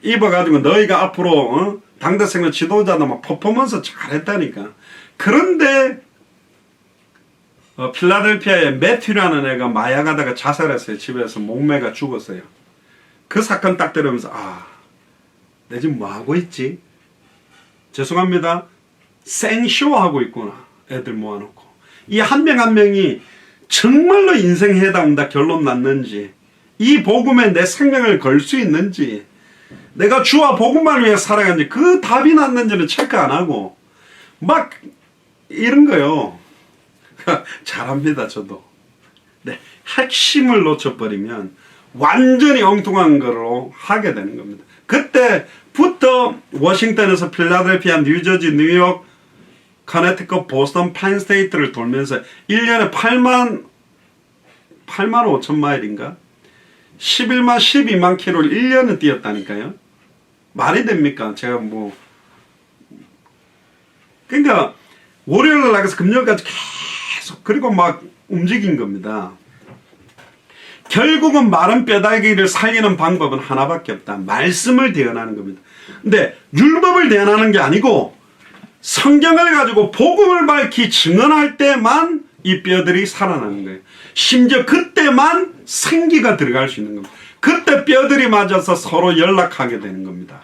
입어가지고 너희가 앞으로 당대생의 지도자다 막 퍼포먼스 잘했다니까. 그런데 필라델피아의 매튜라는 애가 마약하다가 자살했어요. 집에서 목매가 죽었어요. 그 사건 딱 들으면서 내 지금 뭐하고 있지? 죄송합니다. 생쇼하고 있구나. 애들 모아놓고. 이 한 명 한 명이 정말로 인생 해답다 결론 났는지, 이 복음에 내 생명을 걸 수 있는지, 내가 주와 복음만 위해 살아가는지 그 답이 났는지는 체크 안 하고 막 이런 거요. 잘합니다. 저도. 네, 핵심을 놓쳐버리면 완전히 엉뚱한 거로 하게 되는 겁니다. 그때부터 워싱턴에서 필라델피아, 뉴저지, 뉴욕, 커네티컷, 보스턴, 펜스테이트를 돌면서 1년에 8만 5천 마일인가? 11만, 12만 킬로를 1년을 뛰었다니까요. 말이 됩니까? 제가 그러니까 월요일날 나가서 금요일까지 계속 그리고 막 움직인 겁니다. 결국은 마른 뼈다귀를 살리는 방법은 하나밖에 없다. 말씀을 대언하는 겁니다. 근데 율법을 대언하는 게 아니고 성경을 가지고 복음을 밝히 증언할 때만 이 뼈들이 살아나는 거예요. 심지어 그때만 생기가 들어갈 수 있는 겁니다. 그때 뼈들이 맞아서 서로 연락하게 되는 겁니다.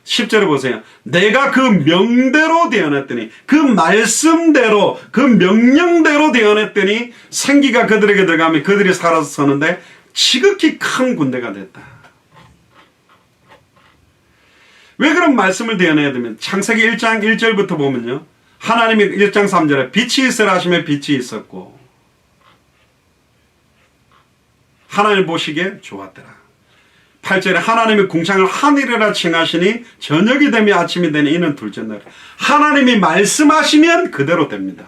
10절에 보세요. 내가 그 명대로 대언했더니, 그 말씀대로, 그 명령대로 대언했더니 생기가 그들에게 들어가면 그들이 살아서 서는데 지극히 큰 군대가 됐다. 왜 그런 말씀을 대언해야 되면, 창세기 1장 1절부터 보면요, 하나님이 1장 3절에 빛이 있으라 하시면 빛이 있었고 하나님 보시기에 좋았더라. 8절에 하나님이 궁창을 하늘이라 칭하시니 저녁이 되며 아침이 되니 이는 둘째 날. 하나님이 말씀하시면 그대로 됩니다.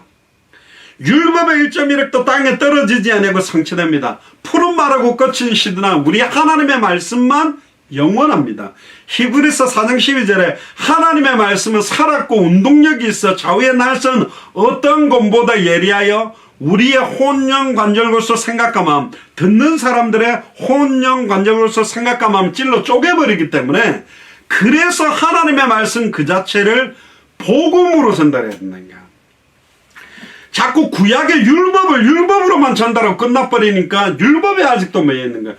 율법의 1.1획도 땅에 떨어지지 아니하고 성취됩니다. 푸른 말하고 끝은 시드나 우리 하나님의 말씀만 영원합니다. 히브리서 4장 12절에 하나님의 말씀은 살았고 운동력이 있어 좌우의 날선 어떤 곰보다 예리하여 우리의 혼령 관절골수 생각과 마음, 듣는 사람들의 혼령 관절골수 생각과 마음 찔러 쪼개버리기 때문에, 그래서 하나님의 말씀 그 자체를 복음으로 전달해야 된다니까. 자꾸 구약의 율법으로만 전달하고 끝나버리니까 율법에 아직도 매여 있는 거야.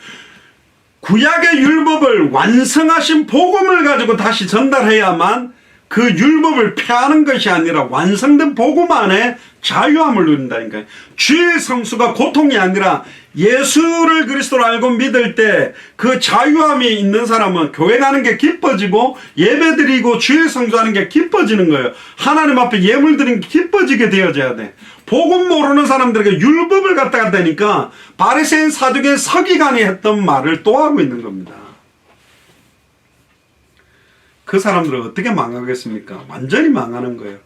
구약의 율법을 완성하신 복음을 가지고 다시 전달해야만 그 율법을 폐하는 것이 아니라 완성된 복음 안에 자유함을 누린다니까요. 주의 성수가 고통이 아니라 예수를 그리스도로 알고 믿을 때 그 자유함이 있는 사람은 교회 가는 게 기뻐지고 예배드리고 주의 성수하는 게 기뻐지는 거예요. 하나님 앞에 예물 드리는 게 기뻐지게 되어져야 돼. 복음 모르는 사람들에게 율법을 갖다가 대니까 바리새인 사두개인 서기관이 했던 말을 또 하고 있는 겁니다. 그 사람들은 어떻게 망하겠습니까? 완전히 망하는 거예요.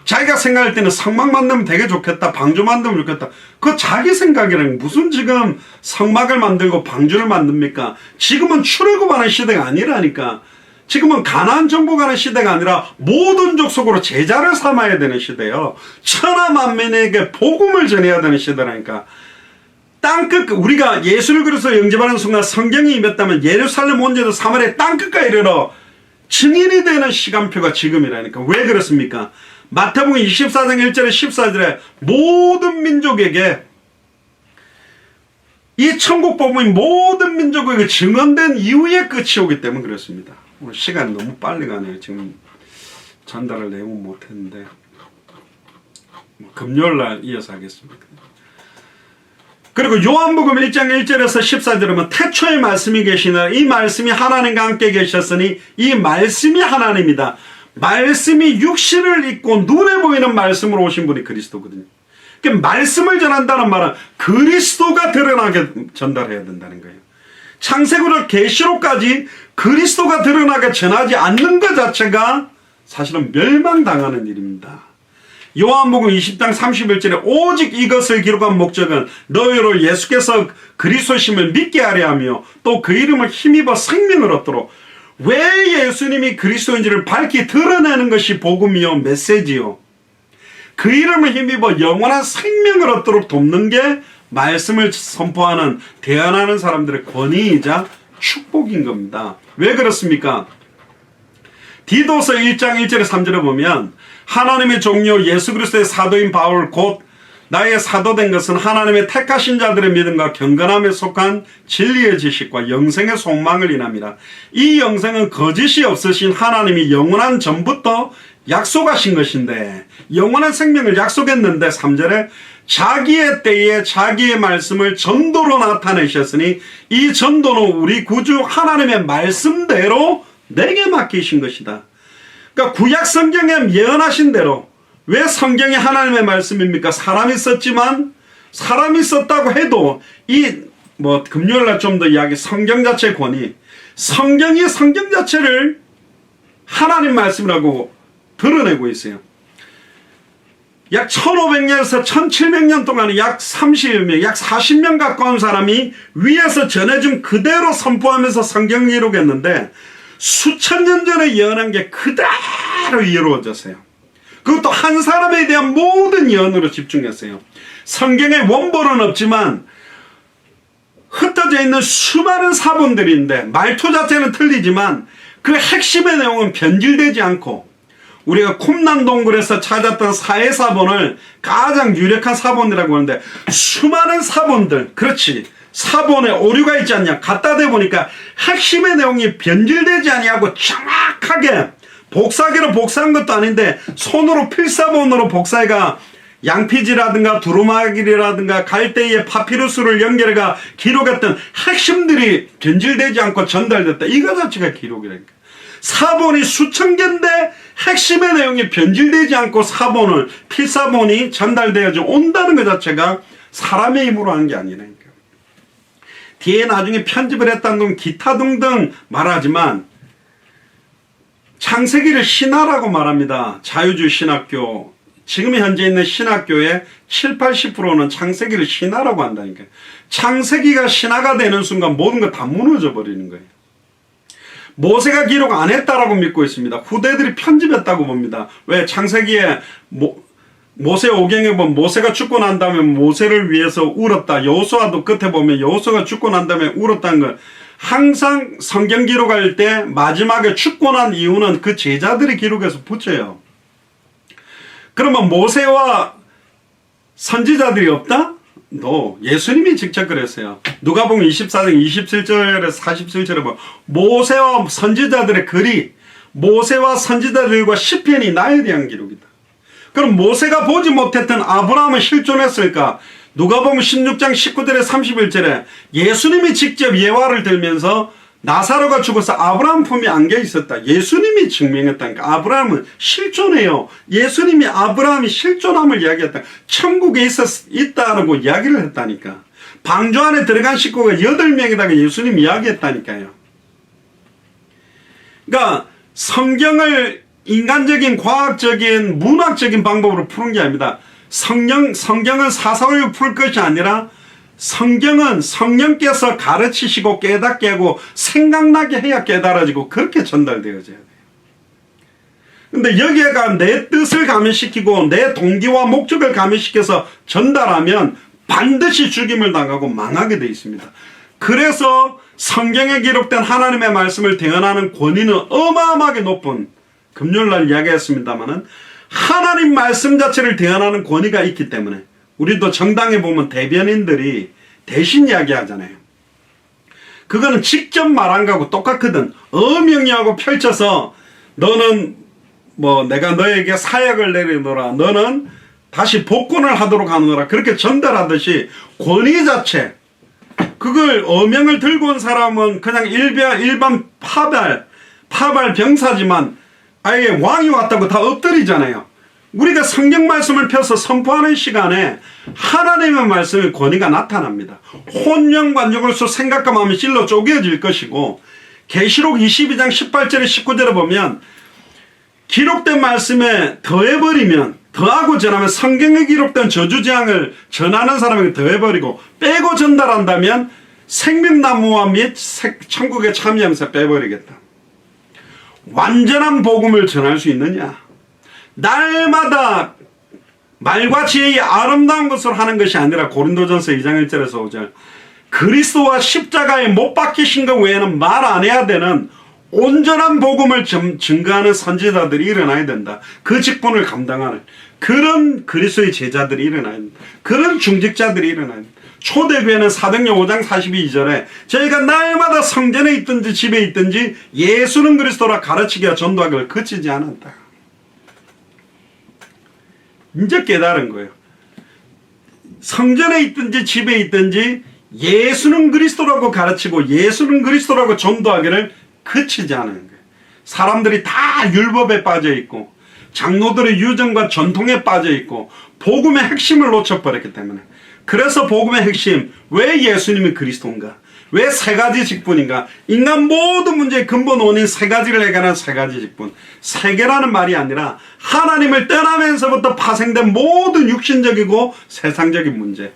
자기가 생각할 때는 성막 만들면 되게 좋겠다, 방주 만들면 좋겠다. 그거 자기 생각이라는, 무슨 지금 성막을 만들고 방주를 만듭니까? 지금은 출애굽하는 시대가 아니라니까. 지금은 가나안 정복하는 시대가 아니라 모든 족속으로 제자를 삼아야 되는 시대예요. 천하 만민에게 복음을 전해야 되는 시대라니까. 땅끝, 우리가 예수를 그리스도 영접하는 순간 성경이 임했다면 예루살렘 온전도 사마리아 땅끝까지 이르러 증인이 되는 시간표가 지금이라니까. 왜 그렇습니까? 마태복음 24장 1절에 14절에 모든 민족에게, 이 천국 복음이 모든 민족에게 증언된 이후에 끝이 오기 때문에 그렇습니다. 오늘 시간이 너무 빨리 가네요. 지금 전달을 내용 못했는데 금요일날 이어서 하겠습니다. 그리고 요한복음 1장 1절에서 14절에 보면 태초에 말씀이 계시나 이 말씀이 하나님과 함께 계셨으니 이 말씀이 하나님이다. 말씀이 육신을 입고 눈에 보이는 말씀으로 오신 분이 그리스도거든요. 그러니까 말씀을 전한다는 말은 그리스도가 드러나게 전달해야 된다는 거예요. 창세기부터 계시록까지 그리스도가 드러나게 전하지 않는 것 자체가 사실은 멸망당하는 일입니다. 요한복음 20장 31절에 오직 이것을 기록한 목적은 너희로 예수께서 그리스도심을 믿게 하려 하며 또 그 이름을 힘입어 생명을 얻도록. 왜 예수님이 그리스도인지를 밝히 드러내는 것이 복음이요 메시지요. 그 이름을 힘입어 영원한 생명을 얻도록 돕는 게 말씀을 선포하는 대언하는 사람들의 권위이자 축복인 겁니다. 왜 그렇습니까? 디도서 1장 1절에 3절에 보면 하나님의 종료 예수 그리스도의 사도인 바울 곧 나의 사도된 것은 하나님의 택하신 자들의 믿음과 경건함에 속한 진리의 지식과 영생의 소망을 인함이라. 이 영생은 거짓이 없으신 하나님이 영원한 전부터 약속하신 것인데 영원한 생명을 약속했는데 3절에 자기의 때에 자기의 말씀을 전도로 나타내셨으니 이 전도는 우리 구주 하나님의 말씀대로 내게 맡기신 것이다. 그러니까 구약 성경에 예언하신 대로 왜 성경이 하나님의 말씀입니까? 사람이 썼지만 사람이 썼다고 해도 이 금요일날 좀 더 이야기 성경 자체의 권위 성경이 성경 자체를 하나님 말씀이라고 드러내고 있어요. 약 1500년에서 1700년 동안 약 30명, 약 40명 가까운 사람이 위에서 전해준 그대로 선포하면서 성경 기록했는데 수천 년 전에 예언한 게 그대로 이루어졌어요. 그것도 한 사람에 대한 모든 예언으로 집중했어요. 성경에 원본은 없지만 흩어져 있는 수많은 사본들인데 말투 자체는 틀리지만 그 핵심의 내용은 변질되지 않고 우리가 쿰난 동굴에서 찾았던 사해사본을 가장 유력한 사본이라고 하는데 수많은 사본들, 그렇지, 사본에 오류가 있지 않냐, 갖다 대보니까 핵심의 내용이 변질되지 아니하고 정확하게 복사기로 복사한 것도 아닌데 손으로 필사본으로 복사해가 양피지라든가 두루마기라든가 갈대의 파피루스를 연결해가 기록했던 핵심들이 변질되지 않고 전달됐다. 이거 자체가 기록이라니까. 사본이 수천 개인데 핵심의 내용이 변질되지 않고 사본을 필사본이 전달되어져 온다는 것 자체가 사람의 힘으로 하는 게 아니라니까. 뒤에 나중에 편집을 했다는 건 기타 등등 말하지만 창세기를 신화라고 말합니다. 자유주의 신학교. 지금 현재 있는 신학교의 70~80%는 창세기를 신화라고 한다니까요. 창세기가 신화가 되는 순간 모든 거 다 무너져 버리는 거예요. 모세가 기록 안 했다라고 믿고 있습니다. 후대들이 편집했다고 봅니다. 왜? 창세기에 모세 오경에 보면 모세가 죽고 난 다음에 모세를 위해서 울었다. 여호수아도 끝에 보면 여호수아가 죽고 난 다음에 울었다는 걸 항상 성경 기록할 때 마지막에 죽고 난 이유는 그 제자들이 기록해서 붙여요. 그러면 모세와 선지자들이 없다? 예수님이 직접 그랬어요. 누가복음 24장 27절에서 47절에 보면 모세와 선지자들의 글이 모세와 선지자들과 시편이 나에 대한 기록이다. 그럼 모세가 보지 못했던 아브라함은 실존했을까? 누가복음 16장 19절에 31절에 예수님이 직접 예화를 들면서 나사로가 죽어서 아브라함 품에 안겨 있었다. 예수님이 증명했다니까. 아브라함은 실존해요. 예수님이 아브라함이 실존함을 이야기했다. 천국에 있다고 이야기를 했다니까. 방주 안에 들어간 식구가 8명이다가 예수님 이야기했다니까요. 그러니까 성경을 인간적인 과학적인 문학적인 방법으로 푸는 게 아닙니다. 성경은 사사로이 풀 것이 아니라 성경은 성령께서 가르치시고 깨닫게 하고 생각나게 해야 깨달아지고 그렇게 전달되어져야 돼요. 근데 여기에가 내 뜻을 가미시키고 내 동기와 목적을 가미시켜서 전달하면 반드시 죽임을 당하고 망하게 되어 있습니다. 그래서 성경에 기록된 하나님의 말씀을 대언하는 권위는 어마어마하게 높은, 금요일날 이야기했습니다마는 하나님 말씀 자체를 대언하는 권위가 있기 때문에 우리도 정당에 보면 대변인들이 대신 이야기하잖아요. 그거는 직접 말한 거하고 똑같거든. 어명령하고 펼쳐서 너는 내가 너에게 사약을 내리노라. 너는 다시 복권을 하도록 하느라 그렇게 전달하듯이 권위 자체, 그걸 어명을 들고 온 사람은 그냥 일반 파발 병사지만 아예 왕이 왔다고 다 엎드리잖아요. 우리가 성경 말씀을 펴서 선포하는 시간에 하나님의 말씀의 권위가 나타납니다. 혼령과 육을수 생각과 마음이 찔러 쪼개질 것이고, 계시록 22장 18절에 19절에 보면 기록된 말씀에 더해버리면, 더하고 전하면 성경에 기록된 저주재앙을 전하는 사람에게 더해버리고 빼고 전달한다면 생명나무와 및 천국에 참여하면서 빼버리겠다. 완전한 복음을 전할 수 있느냐? 날마다 말과 지혜의 아름다운 것으로 하는 것이 아니라, 고린도전서 2장 1절에서 5절, 그리스도와 십자가에 못 박히신 것 외에는 말 안 해야 되는 온전한 복음을 증거하는 선지자들이 일어나야 된다. 그 직분을 감당하는 그런 그리스도의 제자들이 일어나야 된다. 그런 중직자들이 일어나야 된다. 초대교회는 사도행전 5장 42절에 저희가 날마다 성전에 있든지 집에 있든지 예수는 그리스도라 가르치기와 전도하기를 그치지 않았다. 이제 깨달은 거예요. 성전에 있든지 집에 있든지 예수는 그리스도라고 가르치고 예수는 그리스도라고 전도하기를 그치지 않은 거예요. 사람들이 다 율법에 빠져 있고 장로들의 유전과 전통에 빠져 있고 복음의 핵심을 놓쳐버렸기 때문에. 그래서 복음의 핵심, 왜 예수님이 그리스도인가? 왜 세 가지 직분인가? 인간 모든 문제의 근본 원인 세 가지를 해결하는 세 가지 직분. 세계라는 말이 아니라 하나님을 떠나면서부터 파생된 모든 육신적이고 세상적인 문제,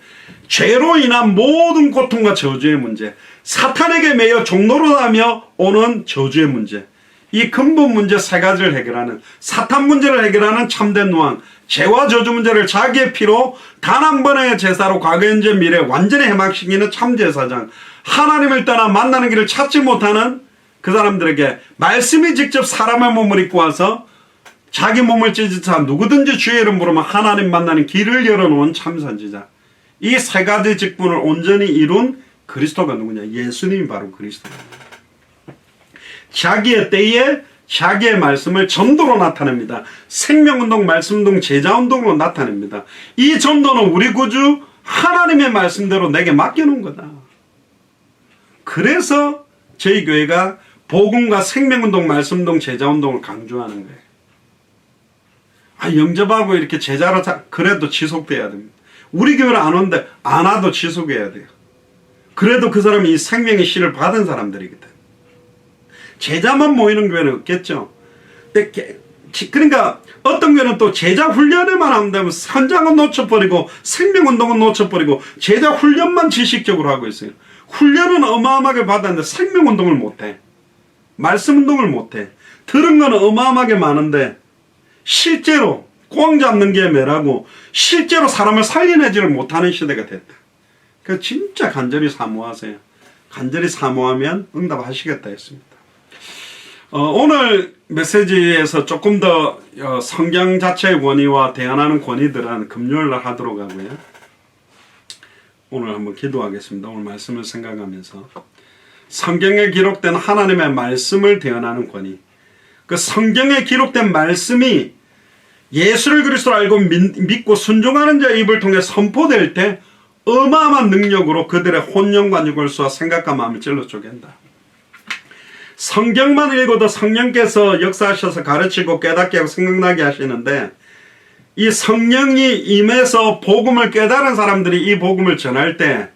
죄로 인한 모든 고통과 저주의 문제, 사탄에게 매여 종로로 하며 오는 저주의 문제, 이 근본 문제 세 가지를 해결하는, 사탄 문제를 해결하는 참된 왕, 죄와 저주 문제를 자기의 피로 단 한 번의 제사로 과거 현재 미래 완전히 해막시키는 참제사장, 하나님을 떠나 만나는 길을 찾지 못하는 그 사람들에게 말씀이 직접 사람의 몸을 입고 와서 자기 몸을 찢으사 누구든지 주의 이름 부르면 하나님 만나는 길을 열어놓은 참선지자. 이 세 가지 직분을 온전히 이룬 그리스도가 누구냐? 예수님이 바로 그리스도입니다. 자기의 때에 자기의 말씀을 전도로 나타냅니다. 생명운동, 말씀운동, 제자운동으로 나타냅니다. 이 전도는 우리 구주 하나님의 말씀대로 내게 맡겨놓은 거다. 그래서 저희 교회가 복음과 생명운동, 말씀운동, 제자운동을 강조하는 거예요. 영접하고 이렇게 제자로 그래도 지속돼야 됩니다. 우리 교회를 안 오는데 안 와도 지속해야 돼요. 그래도 그 사람이 이 생명의 씨를 받은 사람들이거든. 제자만 모이는 교회는 없겠죠. 그러니까 어떤 교회는 또 제자 훈련에만 하면 되면 현장은 놓쳐버리고 생명운동은 놓쳐버리고 제자 훈련만 지식적으로 하고 있어요. 훈련은 어마어마하게 받았는데 생명운동을 못해. 말씀운동을 못해. 들은 건 어마어마하게 많은데 실제로 꽝 잡는 게 매라고 실제로 사람을 살려내지를 못하는 시대가 됐다. 그래서 진짜 간절히 사모하세요. 간절히 사모하면 응답하시겠다 했습니다. 오늘 메시지에서 조금 더 성경 자체의 권위와 대안하는 권위들은 금요일날 하도록 하고요. 오늘 한번 기도하겠습니다. 오늘 말씀을 생각하면서 성경에 기록된 하나님의 말씀을 대언하는 권위, 그 성경에 기록된 말씀이 예수를 그리스도로 알고 믿고 순종하는 자의 입을 통해 선포될 때 어마어마한 능력으로 그들의 혼령과 육을수와 생각과 마음을 찔러 쪼갠다. 성경만 읽어도 성령께서 역사하셔서 가르치고 깨닫게 하고 생각나게 하시는데, 이 성령이 임해서 복음을 깨달은 사람들이 이 복음을 전할 때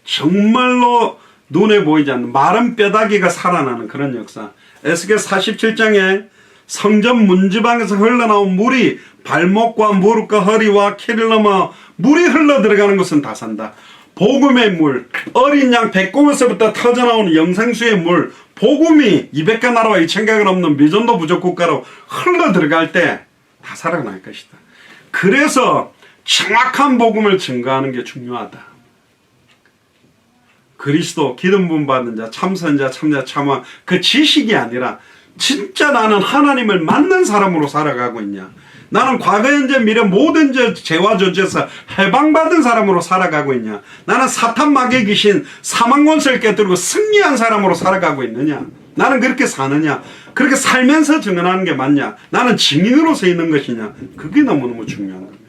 정말로 눈에 보이지 않는 마른 뼈다귀가 살아나는 그런 역사. 에스겔 47장에 성전 문지방에서 흘러나온 물이 발목과 무릎과 허리와 키를 넘어 물이 흘러 들어가는 것은 다 산다. 복음의 물, 어린 양 배꼽에서부터 터져나오는 영생수의 물, 복음이 200개 나라와 2000개가 넘는 미전도 부족 국가로 흘러 들어갈 때 다 살아날 것이다. 그래서 정확한 복음을 증거하는 게 중요하다. 그리스도, 기름 부음 받는 자, 참선자, 참자, 참왕, 그 지식이 아니라 진짜 나는 하나님을 만난 사람으로 살아가고 있냐, 나는 과거 현재 미래 모든 죄와 저주에서 해방받은 사람으로 살아가고 있냐, 나는 사탄 마귀 귀신 사망 권세를 깨뜨리고 승리한 사람으로 살아가고 있느냐, 나는 그렇게 사느냐, 그렇게 살면서 증언하는 게 맞냐, 나는 증인으로서 있는 것이냐, 그게 너무너무 중요한 겁니다.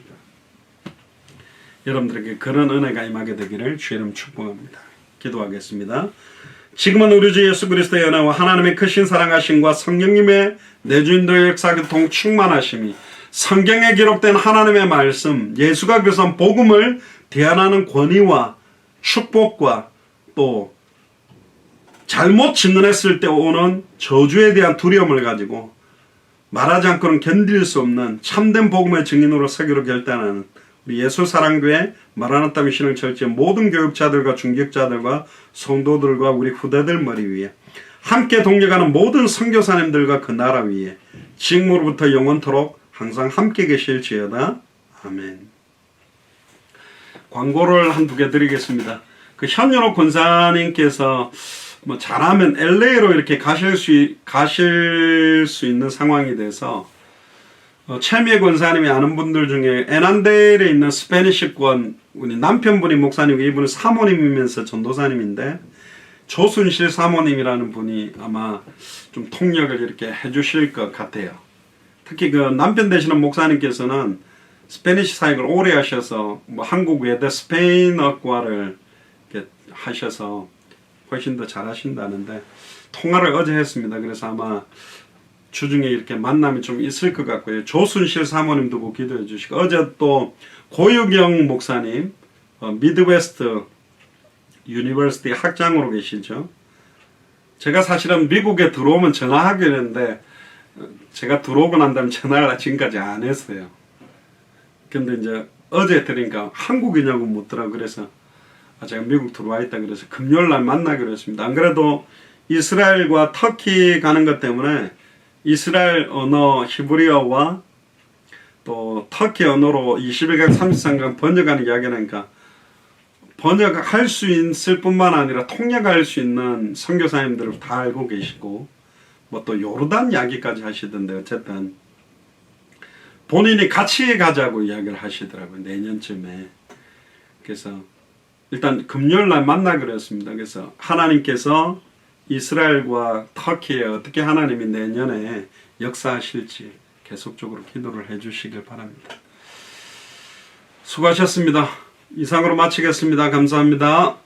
여러분들에게 그런 은혜가 임하게 되기를 주의 이름 축복합니다. 기도하겠습니다. 지금은 우리 주 예수 그리스도의 은혜와 하나님의 크신 사랑하심과 성령님의 내주인도의 역사교통 충만하심이 성경에 기록된 하나님의 말씀, 예수가 그래서 복음을 대안하는 권위와 축복과 또 잘못 진언했을 때 오는 저주에 대한 두려움을 가지고 말하지 않고는 견딜 수 없는 참된 복음의 증인으로 서기로 결단하는 우리 예수사랑교회 마라나타 미션을 철저히 모든 교육자들과 중직자들과 성도들과 우리 후대들 머리 위에 함께 동력하는 모든 선교사님들과 그 나라 위에 지금으로부터 영원토록 항상 함께 계실지어다. 아멘. 광고를 한두 개 드리겠습니다. 그 현연호 권사님께서 뭐 잘하면 LA로 이렇게 가실 수 있는 상황이 돼서 최미애 권사님이 아는 분들 중에 에난델에 있는 스페니시권 우리 남편분이 목사님이고 이분은 사모님이면서 전도사님인데 조순실 사모님이라는 분이 아마 좀 통역을 이렇게 해주실 것 같아요. 특히 그 남편 되시는 목사님께서는 스페니시 사역을 오래 하셔서 뭐 한국 외대 스페인어과를 이렇게 하셔서 훨씬 더 잘하신다는데 통화를 어제 했습니다. 그래서 아마 주중에 이렇게 만남이 좀 있을 것 같고요. 조순실 사모님도 꼭 기도해 주시고 어제 또 고유경 목사님 미드웨스트 유니버시티 학장으로 계시죠. 제가 사실은 미국에 들어오면 전화하기로 했는데 제가 들어오고 난 다음에 전화를 지금까지 안 했어요. 근데 이제 어제 들으니까 한국이냐고 묻더라고요. 그래서 제가 미국 들어와 있다 그래서 금요일날 만나기로 했습니다. 안 그래도 이스라엘과 터키 가는 것 때문에 이스라엘 언어 히브리어와 또 터키 언어로 21강 33강 번역하는 이야기를 하니까 번역할 수 있을 뿐만 아니라 통역할 수 있는 선교사님들을 다 알고 계시고 뭐 또 요르단 이야기까지 하시던데 어쨌든 본인이 같이 가자고 이야기를 하시더라고요. 내년쯤에. 그래서 일단 금요일날 만나기로 했습니다. 그래서 하나님께서 이스라엘과 터키에 어떻게 하나님이 내년에 역사하실지 계속적으로 기도를 해주시길 바랍니다. 수고하셨습니다. 이상으로 마치겠습니다. 감사합니다.